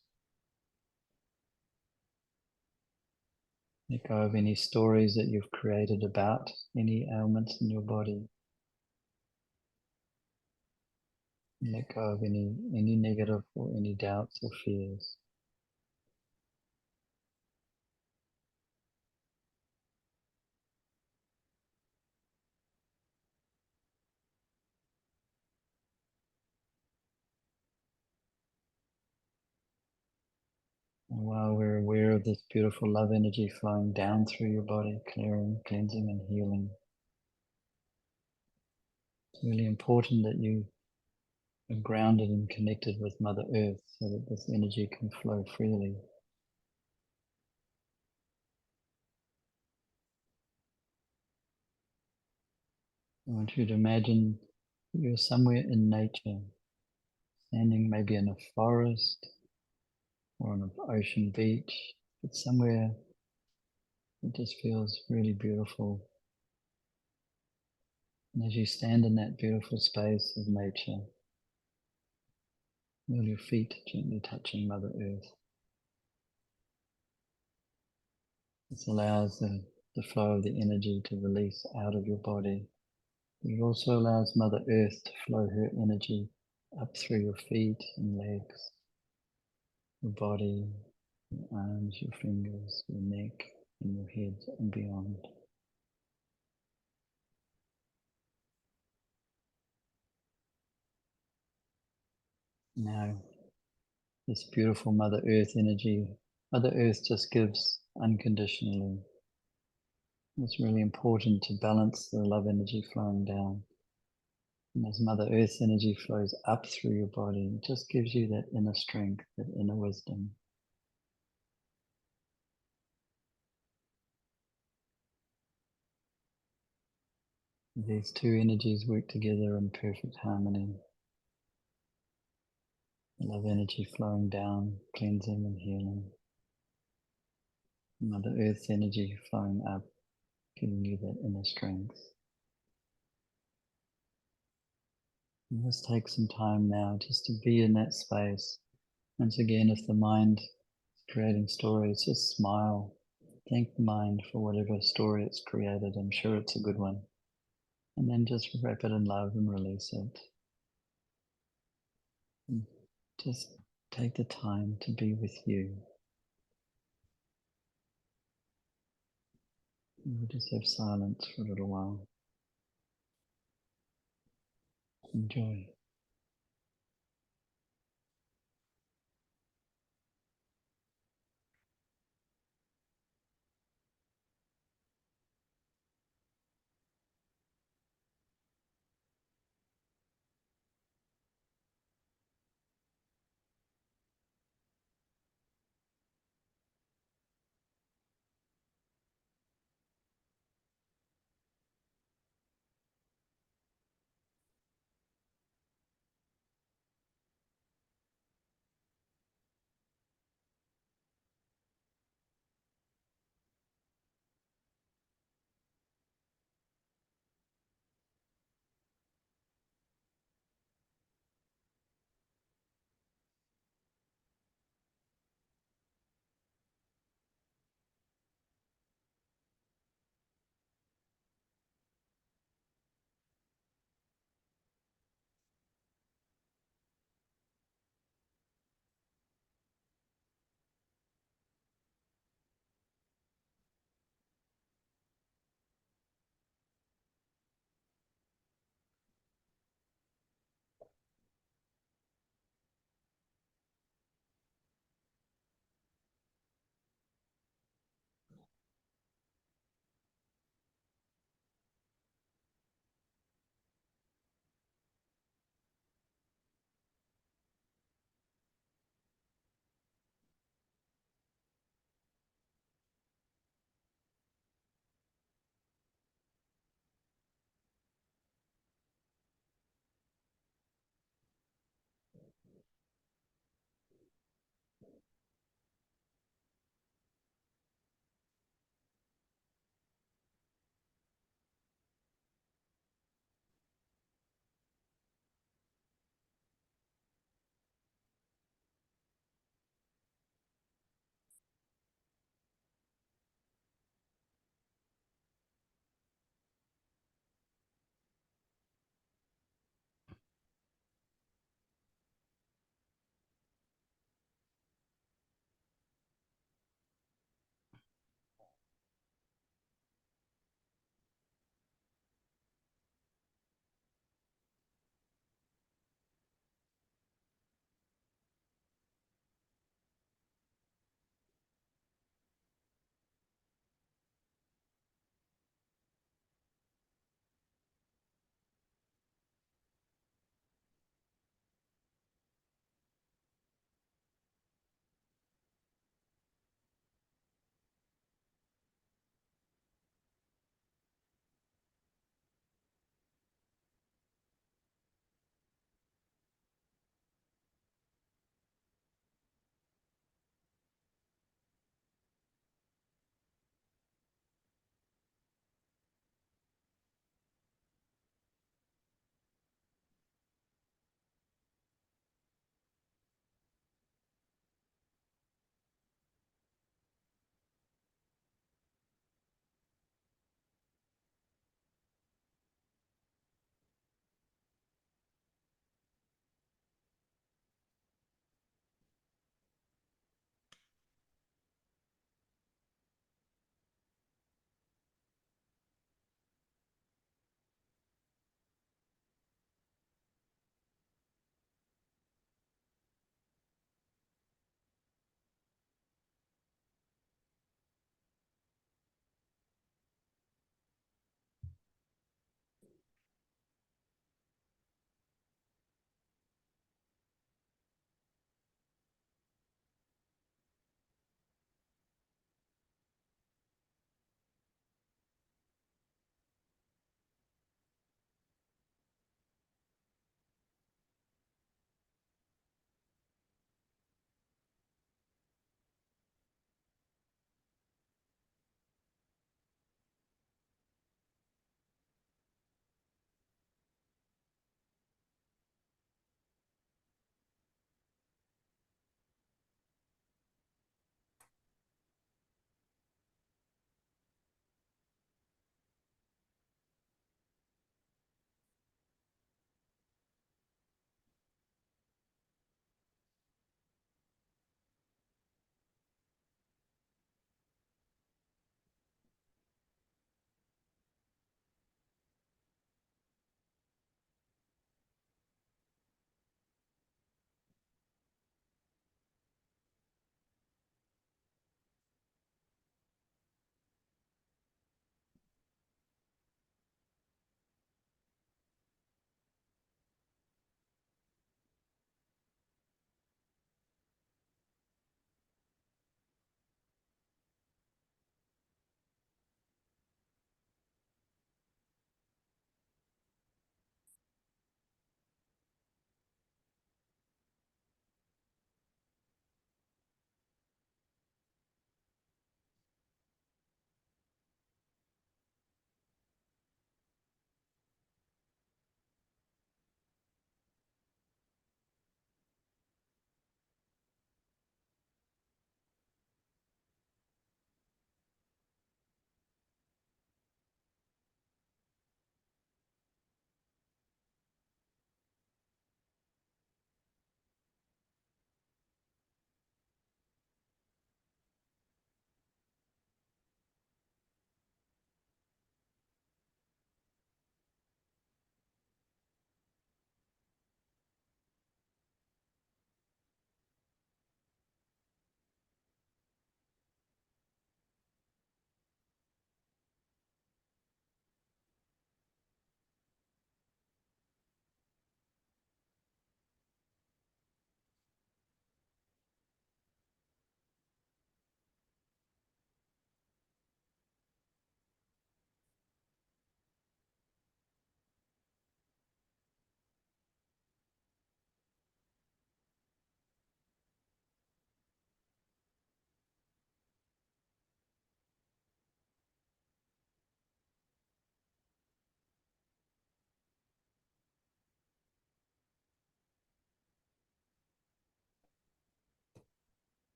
Let go of any stories that you've created about any ailments in your body. Let go of any negative or any doubts or fears. And while we're aware of this beautiful love energy flowing down through your body, clearing, cleansing and healing, it's really important that you are grounded and connected with Mother Earth so that this energy can flow freely. I want you to imagine that you're somewhere in nature, standing maybe in a forest or on an ocean beach, but somewhere that just feels really beautiful. And as you stand in that beautiful space of nature, feel your feet gently touching Mother Earth. This allows the flow of the energy to release out of your body. It also allows Mother Earth to flow her energy up through your feet and legs, your body, your arms, your fingers, your neck, and your head and beyond. Now, this beautiful Mother Earth energy, Mother Earth just gives unconditionally. It's really important to balance the love energy flowing down. And as Mother Earth's energy flows up through your body, it just gives you that inner strength, that inner wisdom. These two energies work together in perfect harmony. The love energy flowing down, cleansing and healing. Mother Earth's energy flowing up, giving you that inner strength. And let's take some time now just to be in that space. Once again, if the mind is creating stories, just smile. Thank the mind for whatever story it's created. I'm sure it's a good one. And then just wrap it in love and release it. And just take the time to be with you. We'll just have silence for a little while. Enjoy.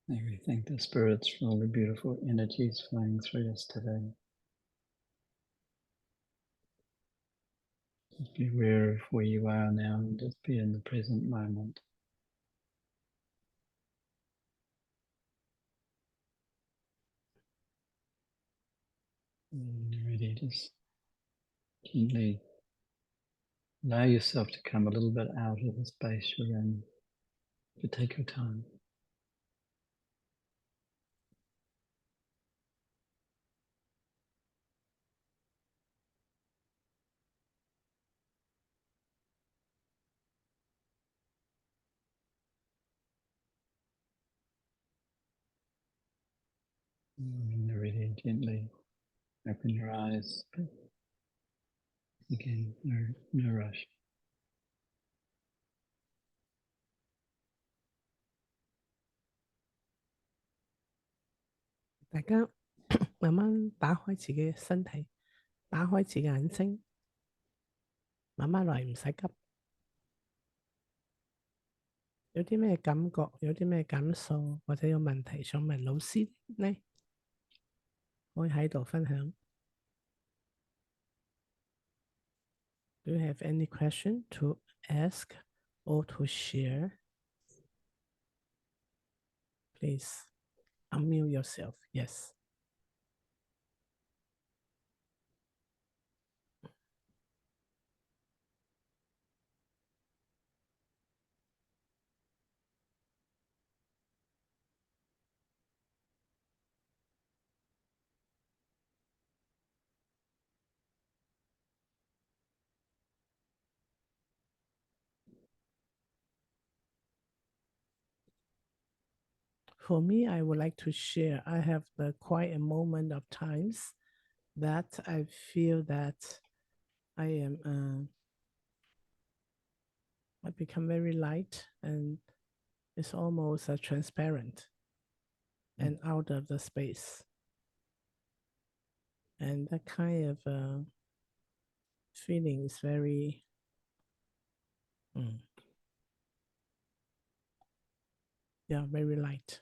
We thank the spirits for all the beautiful energies flowing through us today. Just be aware of where you are now and just be in the present moment. And you're ready, just gently allow yourself to come a little bit out of the space you're in, but take your time. When you're ready, gently open your eyes. But again, no rush. Đại家慢慢打開自己嘅身體，打開自己眼睛，慢慢嚟，唔使急。有啲咩感覺，有啲咩感受，或者有問題想問老師呢？可以喺度分享。Do you have any question to ask or to share? Please unmute yourself. Yes. For me, I would like to share. I have quite a moment of times that I feel that I am I become very light and it's almost transparent and out of the space. And that kind of feeling is very very light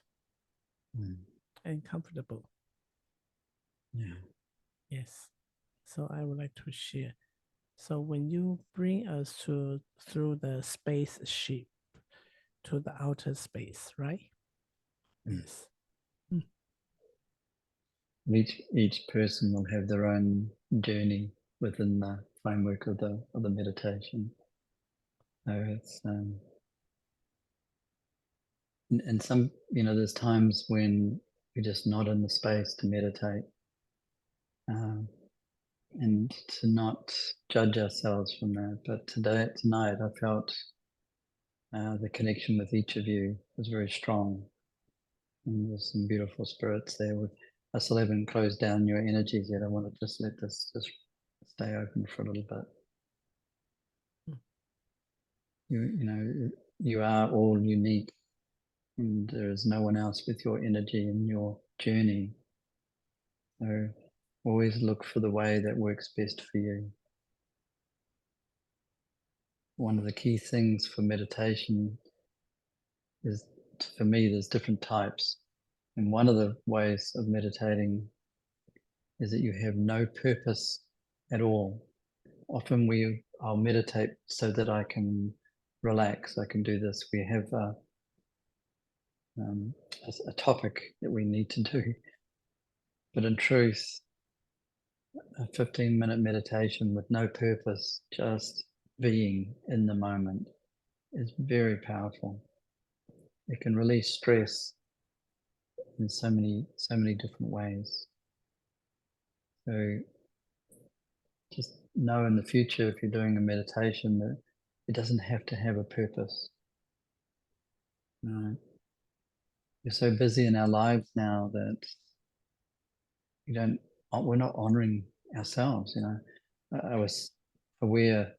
and comfortable. Yeah. Yes. So I would like to share. So when you bring us through the spaceship to the outer space, right? Yes. Each person will have their own journey within the framework of the meditation. So it's and some, there's times when we're just not in the space to meditate, and to not judge ourselves from that. But tonight, I felt the connection with each of you was very strong, and there's some beautiful spirits there. I still haven't closed down your energies yet. I want to just let this just stay open for a little bit. You are all unique, and there is no one else with your energy and your journey. So always look for the way that works best for you. One of the key things for meditation is, for me, there's different types. And one of the ways of meditating is that you have no purpose at all. Often I'll meditate so that I can relax, I can do this. We have a topic that we need to do. But in truth, a 15-minute meditation with no purpose, just being in the moment, is very powerful. It can release stress in so many different ways. So just know in the future, if you're doing a meditation, that it doesn't have to have a purpose. No. We're so busy in our lives now that we're not honoring ourselves. I was aware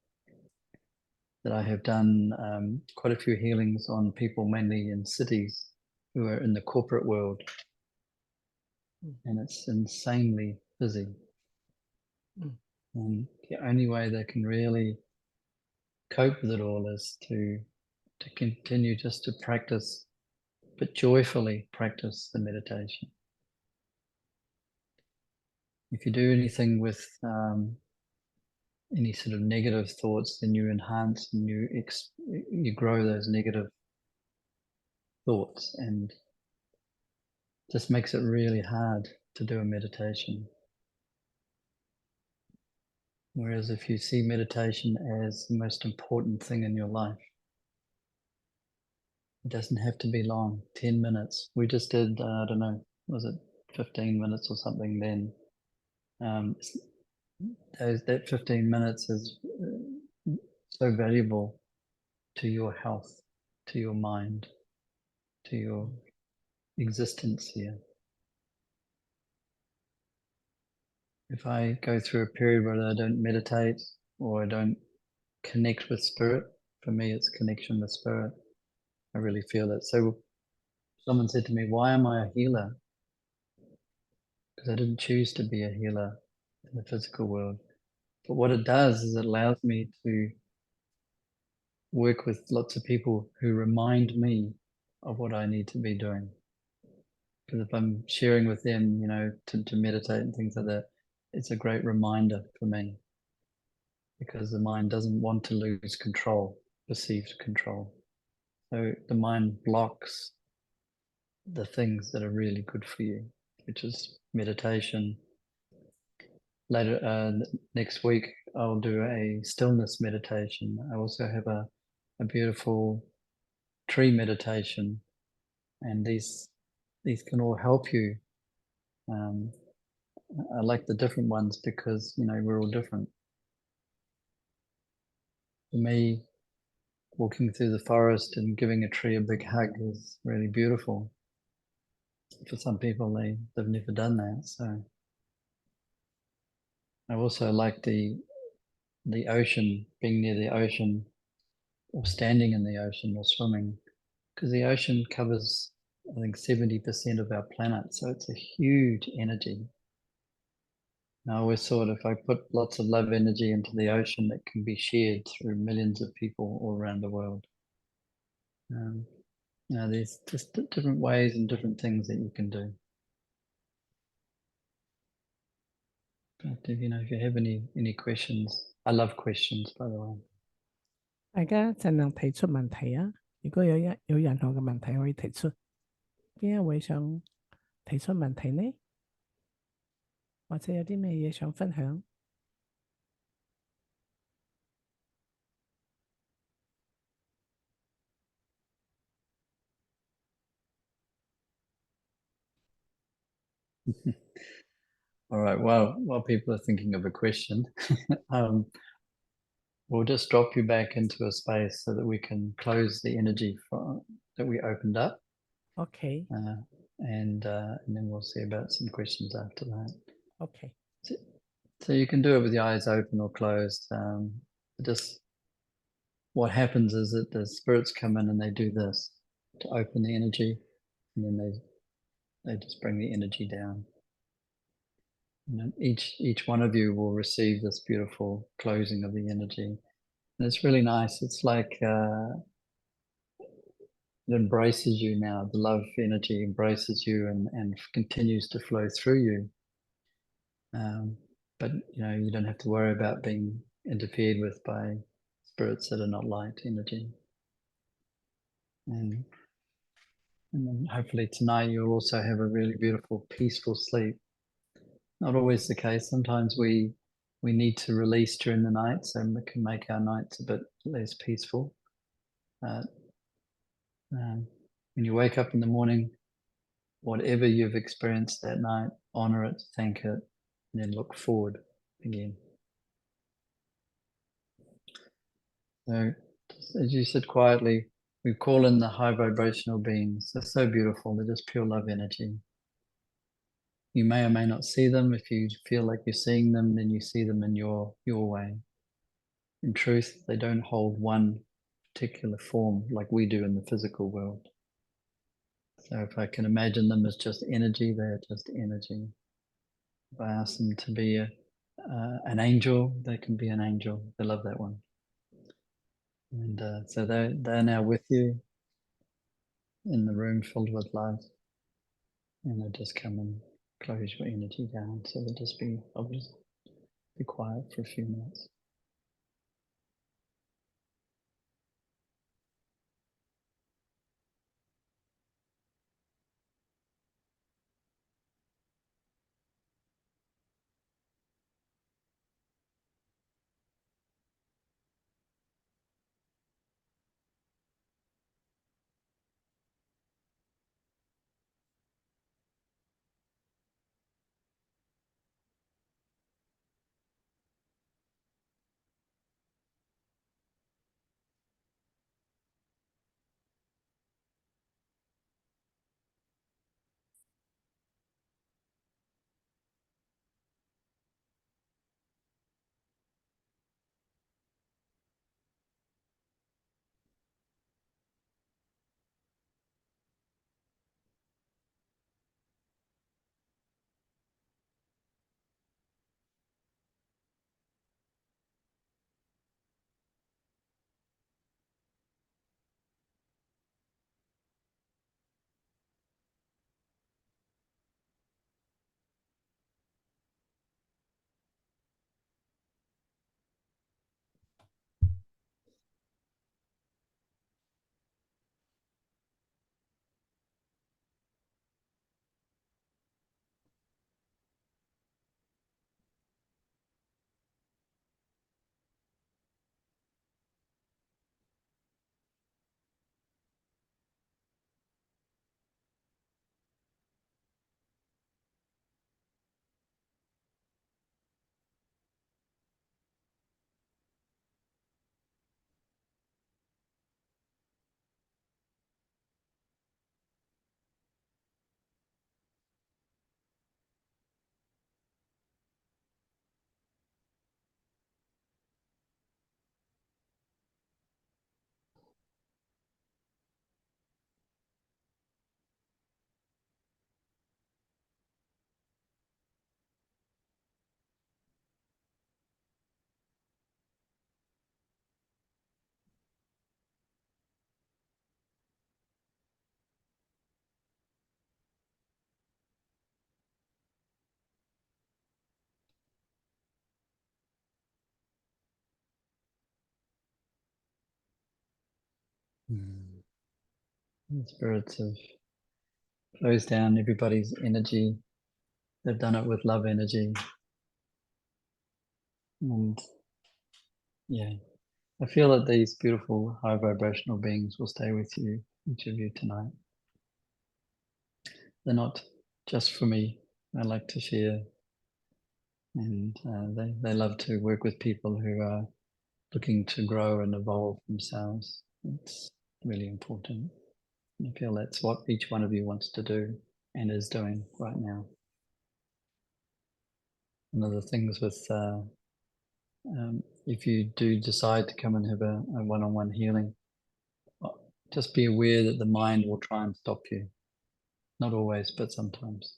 that I have done quite a few healings on people, mainly in cities, who are in the corporate world, and it's insanely busy. And the only way they can really cope with it all is to continue just to practice but joyfully practice the meditation. If you do anything with any sort of negative thoughts, then you enhance and you grow those negative thoughts, and just makes it really hard to do a meditation. Whereas if you see meditation as the most important thing in your life, it doesn't have to be long, 10 minutes. We just did, I don't know, was it 15 minutes or something then? That 15 minutes is so valuable to your health, to your mind, to your existence here. If I go through a period where I don't meditate or I don't connect with spirit, for me it's connection with spirit. I really feel it. So someone said to me, why am I a healer? Because I didn't choose to be a healer in the physical world. But what it does is it allows me to work with lots of people who remind me of what I need to be doing. Because if I'm sharing with them, you know, to meditate and things like that, it's a great reminder for me. Because the mind doesn't want to lose control, perceived control. So the mind blocks the things that are really good for you, which is meditation. Later, next week, I'll do a stillness meditation. I also have a beautiful tree meditation, and these can all help you. I like the different ones because, you know, we're all different. For me, walking through the forest and giving a tree a big hug is really beautiful. For some people, they've never done that. So I also like the ocean, being near the ocean, or standing in the ocean, or swimming, because the ocean covers, I think, 70% of our planet. So it's a huge energy. Now, I always thought if I put lots of love energy into the ocean, it can be shared through millions of people all around the world. You know, there's just different ways and different things that you can do. But if you have any questions, I love questions, by the way. 大家盡量提出問題啊！如果有任何嘅問題可以提出，邊一位想提出問題呢？或者有啲咩嘢想分享？All right. Well, while people are thinking of a question, we'll just drop you back into a space so that we can close the energy that we opened up. OK and then we'll see about some questions after that. OK So you can do it with your eyes open or closed. Just what happens is that the spirits come in and they do this to open the energy, and then they just bring the energy down. And each one of you will receive this beautiful closing of the energy, and it's really nice. It's like it embraces you now. The love energy embraces you and continues to flow through you. But you don't have to worry about being interfered with by spirits that are not light energy. And then hopefully tonight you'll also have a really beautiful, peaceful sleep. Not always the case. Sometimes we need to release during the night, so we can make our nights a bit less peaceful. When you wake up in the morning, whatever you've experienced that night, honor it, thank it, and then look forward again. So, as you sit quietly, we call in the high vibrational beings. They're so beautiful. They're just pure love energy. You may or may not see them. If you feel like you're seeing them, then you see them in your way. In truth, they don't hold one particular form like we do in the physical world. So if I can imagine them as just energy, they are just energy. If I ask them to be an angel, they can be an angel. They love that one. And so they're now with you. in the room filled with light, and then just come and close your energy down. So we'll just I'll just be quiet for a few minutes. The spirits have closed down everybody's energy. They've done it with love energy. And yeah, I feel that these beautiful high vibrational beings will stay with you, each of you tonight. They're not just for me. I like to share, and they love to work with people who are looking to grow and evolve themselves. It's really important. I feel that's what each one of you wants to do and is doing right now. One of the things with if you do decide to come and have a one-on-one healing, just be aware that the mind will try and stop you. Not always, but sometimes.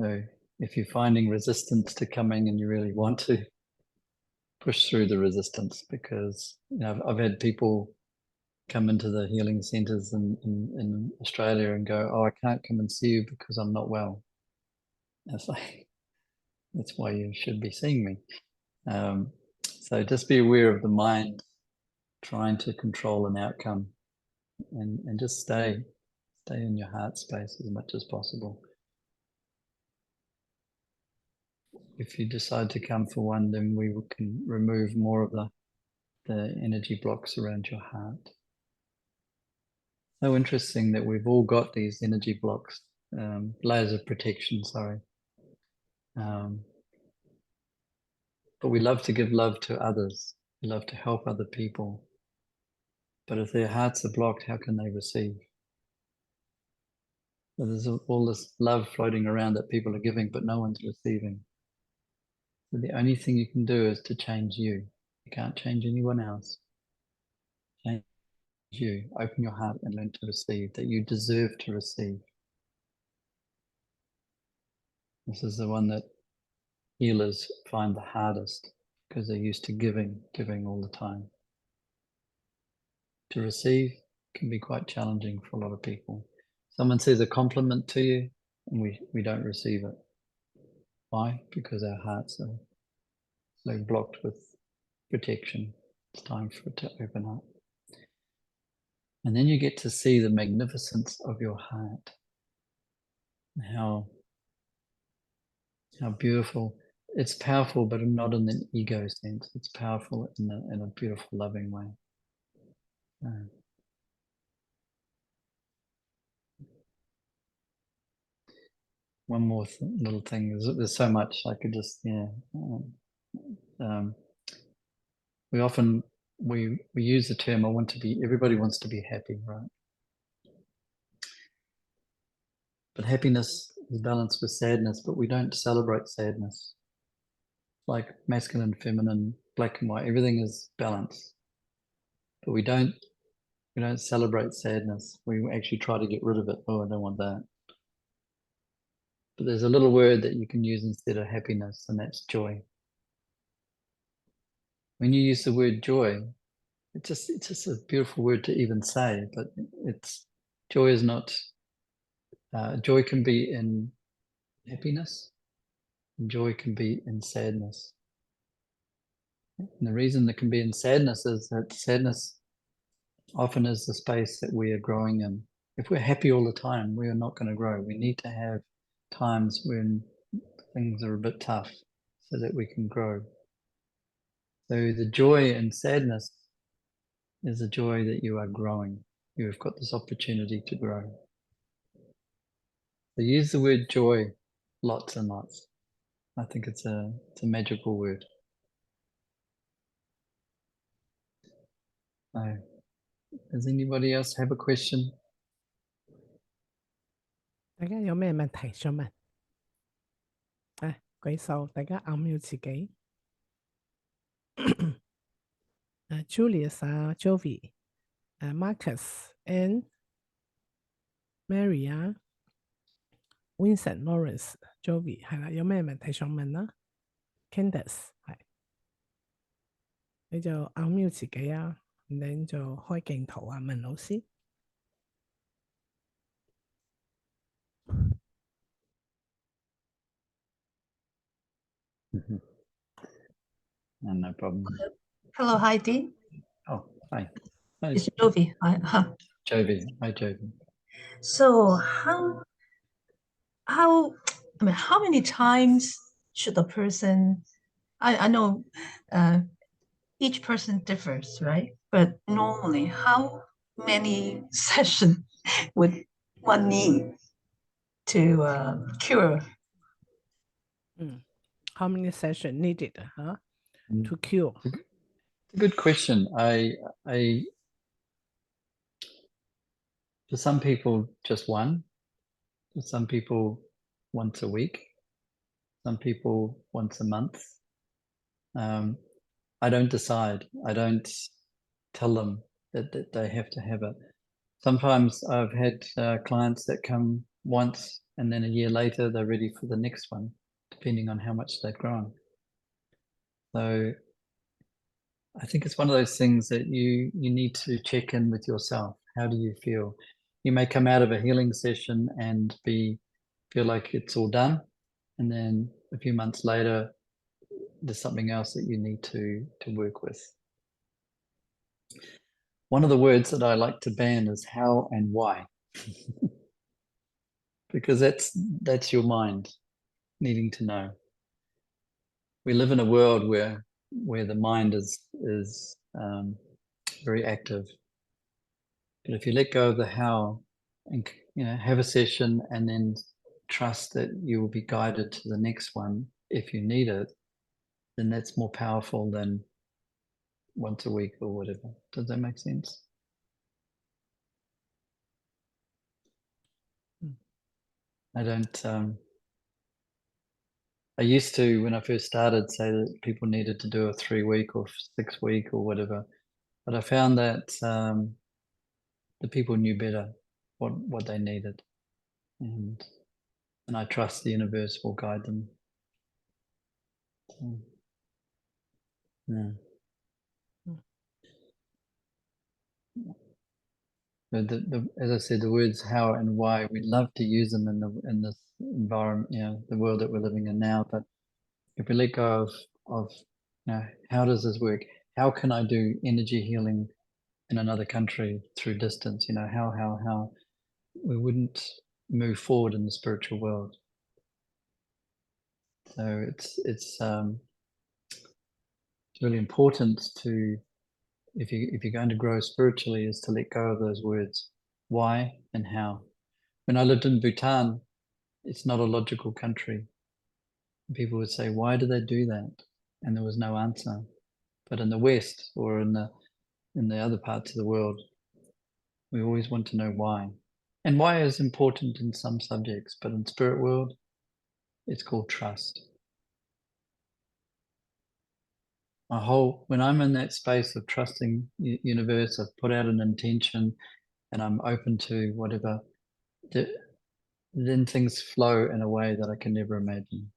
So if you're finding resistance to coming and you really want to, push through the resistance, because I've had people come into the healing centers in Australia and go, oh, I can't come and see you because I'm not well. And it's like, that's why you should be seeing me. So just be aware of the mind trying to control an outcome, and just stay in your heart space as much as possible. If you decide to come for one, then we can remove more of the energy blocks around your heart. So interesting that we've all got these energy blocks, layers of protection, sorry. But we love to give love to others. We love to help other people. But if their hearts are blocked, how can they receive? So there's all this love floating around that people are giving, but no one's receiving. So the only thing you can do is to change you. You can't change anyone else. Change you. Open your heart and learn to receive, that you deserve to receive. This is the one that healers find the hardest, because they're used to giving all the time. To receive, can be quite challenging for a lot of people. Someone says a compliment to you and we don't receive it. Why? Because our hearts are so blocked with protection. It's time for it to open up. And then you get to see the magnificence of your heart. How beautiful. It's powerful, but not in an ego sense. It's powerful in a beautiful, loving way. One more little thing. There's so much I could just, we often, we use the term, everybody wants to be happy, right? But happiness is balanced with sadness, but we don't celebrate sadness. Like masculine, feminine, black and white, everything is balanced. But we don't celebrate sadness. We actually try to get rid of it. Oh, I don't want that. But there's a little word that you can use instead of happiness, and that's joy. When you use the word joy, it's just a beautiful word to even say, but joy is not, joy can be in happiness, and joy can be in sadness. And the reason it can be in sadness is that sadness often is the space that we are growing in. If we're happy all the time, we are not going to grow. We need to have times when things are a bit tough so that we can grow. So the joy and sadness is the joy that you are growing. You have got this opportunity to grow. So use the word joy lots and lots. I think it's a magical word. So, does anybody else have a question? 大家有咩問題想問？舉手，大家按秒自己。Julius Jovi, Marcus, and Maria, Vincent, Lawrence, Jovi 係啦，有咩問題想問啦？Candace 係，你就按秒自己啊，你就開鏡頭啊，問老師。No problem. Hello, hi Dean. Oh, hi. Hi, It's Jovi. Jovi. Hi, Jovi. So how how many times should a person? I know each person differs, right? But normally, how many sessions would one need to cure? How many sessions needed to cure? It's a good question. For some people, just one. For some people, once a week. Some people, once a month. I don't decide. I don't tell them that they have to have it. Sometimes I've had clients that come once and then a year later they're ready for the next one, depending on how much they've grown. So I think it's one of those things that you need to check in with yourself. How do you feel? You may come out of a healing session and feel like it's all done, and then a few months later there's something else that you need to work with. One of the words that I like to ban is how and why. Because that's your mind needing to know. We live in a world where the mind is very active. But if you let go of the how and have a session and then trust that you will be guided to the next one if you need it, then that's more powerful than once a week or whatever. Does that make sense? I don't I used to, when I first started, say that people needed to do a 3-week or 6-week or whatever, but I found that the people knew better what they needed, and I trust the universe will guide them. So, yeah. as I said, the words how and why, we love to use them in this environment, the world that we're living in now. But if we let go of how does this work? How can I do energy healing in another country through distance? How we wouldn't move forward in the spiritual world. So it's really important to, if you're going to grow spiritually, is to let go of those words, why and how. When I lived in Bhutan, it's not a logical country. People would say, why do they do that? And there was no answer. But in the West, or in the other parts of the world, we always want to know why. And why is important in some subjects, but in spirit world, it's called trust. When I'm in that space of trusting universe, I've put out an intention and I'm open to whatever, then things flow in a way that I can never imagine.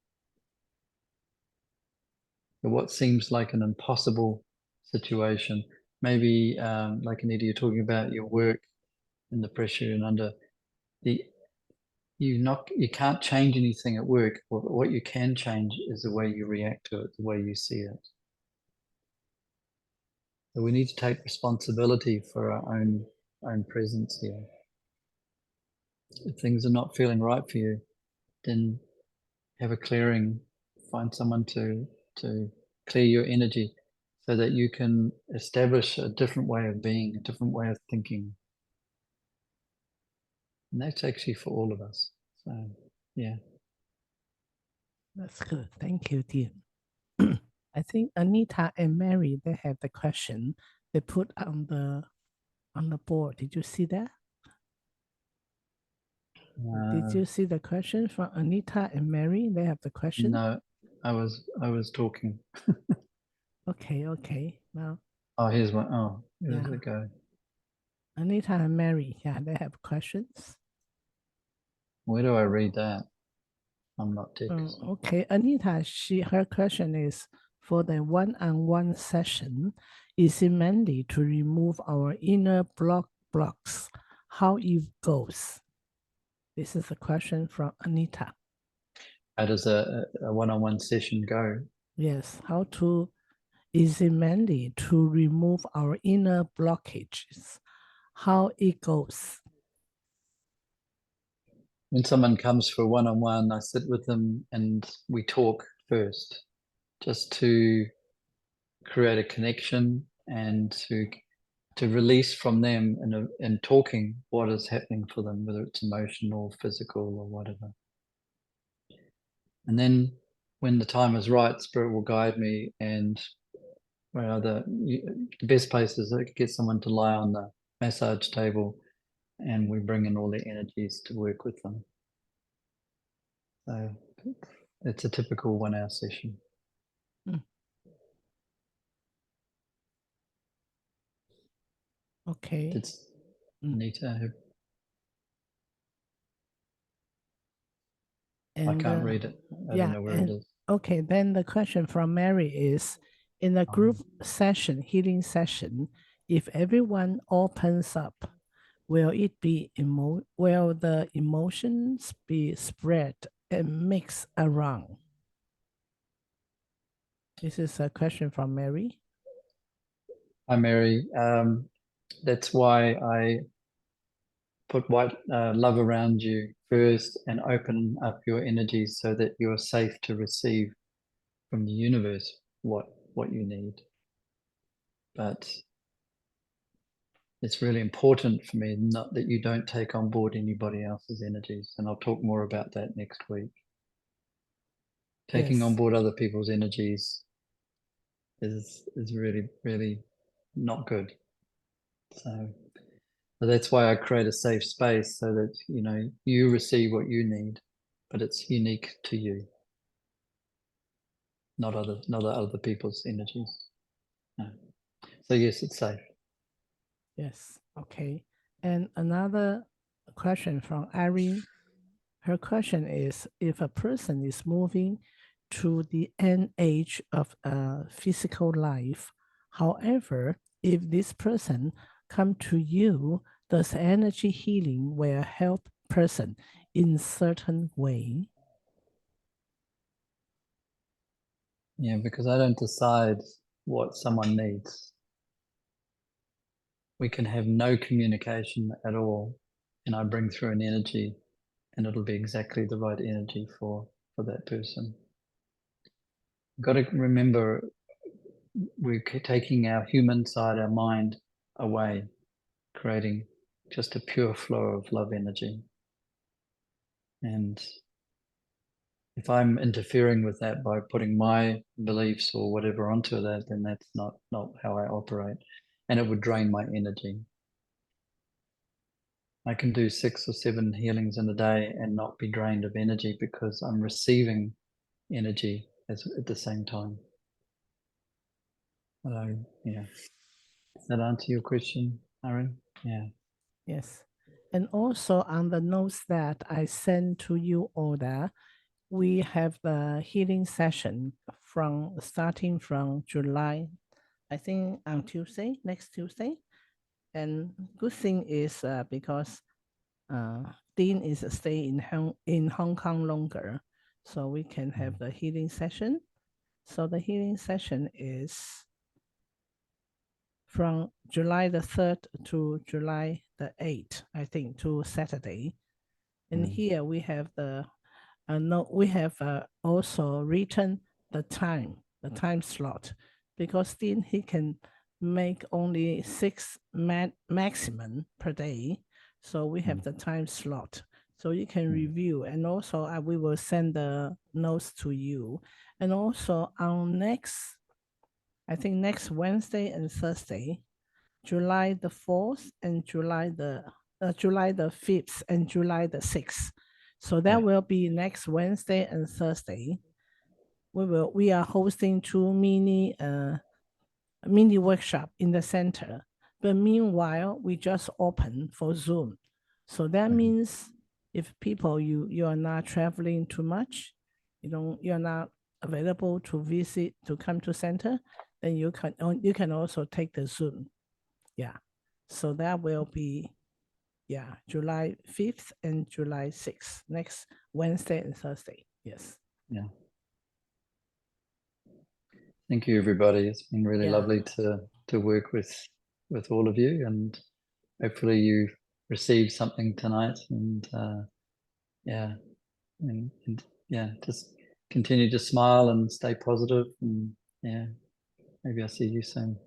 But what seems like an impossible situation, maybe like Anita, you're talking about your work and the pressure and under you can't change anything at work. What you can change is the way you react to it, the way you see it. So we need to take responsibility for our own presence here. If things are not feeling right for you, then have a clearing, find someone to clear your energy so that you can establish a different way of being, a different way of thinking. And that's actually for all of us. So, yeah. That's good. Thank you, dear. I think Anita and Mary, they have the question they put on the board. Did you see that? Did you see the question from Anita and Mary? They have the question. No, I was talking. Okay. Now. Oh, here's one. Oh, here's the go. Anita and Mary, they have questions. Where do I read that? I'm not text. Okay, Anita, her question is, for the one-on-one session, is it mandatory to remove our inner blocks? How it goes? This is a question from Anita. How does a one-on-one session go? Yes, is it mandatory to remove our inner blockages? How it goes? When someone comes for one-on-one, I sit with them and we talk first, just to create a connection and to release from them in talking what is happening for them, whether it's emotional, physical, or whatever. And then when the time is right, Spirit will guide me, and the best place is to get someone to lie on the massage table and we bring in all the energies to work with them. So it's a typical 1 hour session. Okay. It's Anita. I can't read it. I don't know where it is. Okay, then the question from Mary is, in a group session, healing session, if everyone opens up, will the emotions be spread and mixed around? This is a question from Mary. Hi, Mary. That's why I put white love around you first and open up your energies so that you're safe to receive from the universe what you need. But it's really important for me not that you don't take on board anybody else's energies, and I'll talk more about that next week. Taking on board other people's energies is really, really not good. So that's why I create a safe space so that you receive what you need, but it's unique to you, not other people's energies. No. So yes, it's safe. Yes. Okay. And another question from Irene. Her question is, if a person is moving to the end age of physical life, however, if this person come to you does energy healing will help person in certain way? Yeah, because I don't decide what someone needs. We can have no communication at all, and I bring through an energy, and it'll be exactly the right energy for that person. You've got to remember, we're taking our human side, our mind away, creating just a pure flow of love energy. And if I'm interfering with that by putting my beliefs or whatever onto that, then that's not how I operate, and it would drain my energy. I can do 6 or 7 healings in a day and not be drained of energy because I'm receiving energy at the same time. Yeah. Does that answer your question, Aaron? Yeah. Yes. And also on the notes that I sent to you all there, we have the healing session starting from July, I think on Tuesday, next Tuesday. And good thing is because Dean is staying in Hong Kong longer, so we can have the healing session. So the healing session is from July the 3rd to July the 8th, I think, to Saturday. And here we have the we have also written the time slot, because then he can make only 6 maximum per day. So we have the time slot. So you can review, and also we will send the notes to you. And also on I think next Wednesday and Thursday, July the 4th and July the 5th and July the 6th. So that will be next Wednesday and Thursday. We are hosting 2 mini workshop in the center. But meanwhile, we just open for Zoom. So that means if people you are not traveling too much, you're not available to visit, to come to center, then you can also take the Zoom. Yeah. So that will be July 5th and July 6th, next Wednesday and Thursday. Yes. Yeah. Thank you, everybody. It's been really lovely to work with all of you, and hopefully you received something tonight. And just continue to smile and stay positive. And maybe I'll see you soon.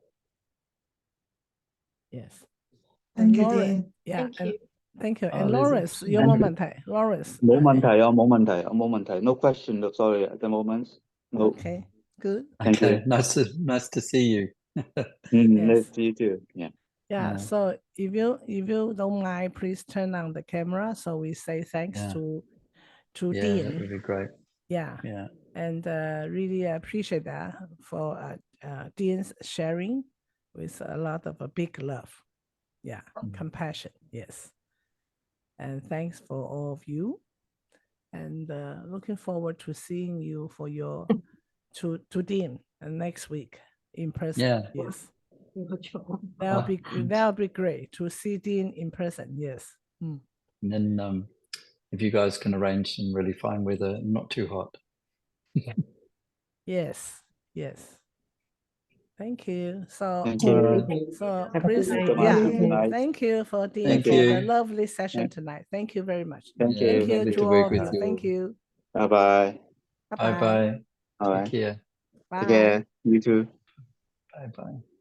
Yes. Thank you, Laura, Dean. Thank you. Thank you. Oh, And there's Lawrence, actually- your moment. Lawrence. 冇問題啊，冇問題啊，冇問題。No question, sorry at the moment. No. Okay, good. Thank Okay, you. nice to see you. Nice to you too. Yeah. Yeah. So if you don't mind, please turn on the camera. So we say thanks to Yeah, that Dean. would be great. Yeah. Yeah. And really appreciate that for Dean's sharing with a lot of big love. Yeah, compassion. Yes. And thanks for all of you. And looking forward to seeing you for your to Dean next week in person. Yeah. Yes. That'll be great to see Dean in person. Yes. And then if you guys can arrange some really fine weather, not too hot. Yes. Yes. Thank you. So Thank you. so Have a good Prince, night. Good night. thank you for Dean Thank for the you. lovely session tonight. Thank you very much. Thank Yeah, you. Thank you lovely to to all work of with you. you. Thank you. Bye bye. Bye-bye. Bye bye. All Take right. care. Bye. Take care. You too. Bye bye.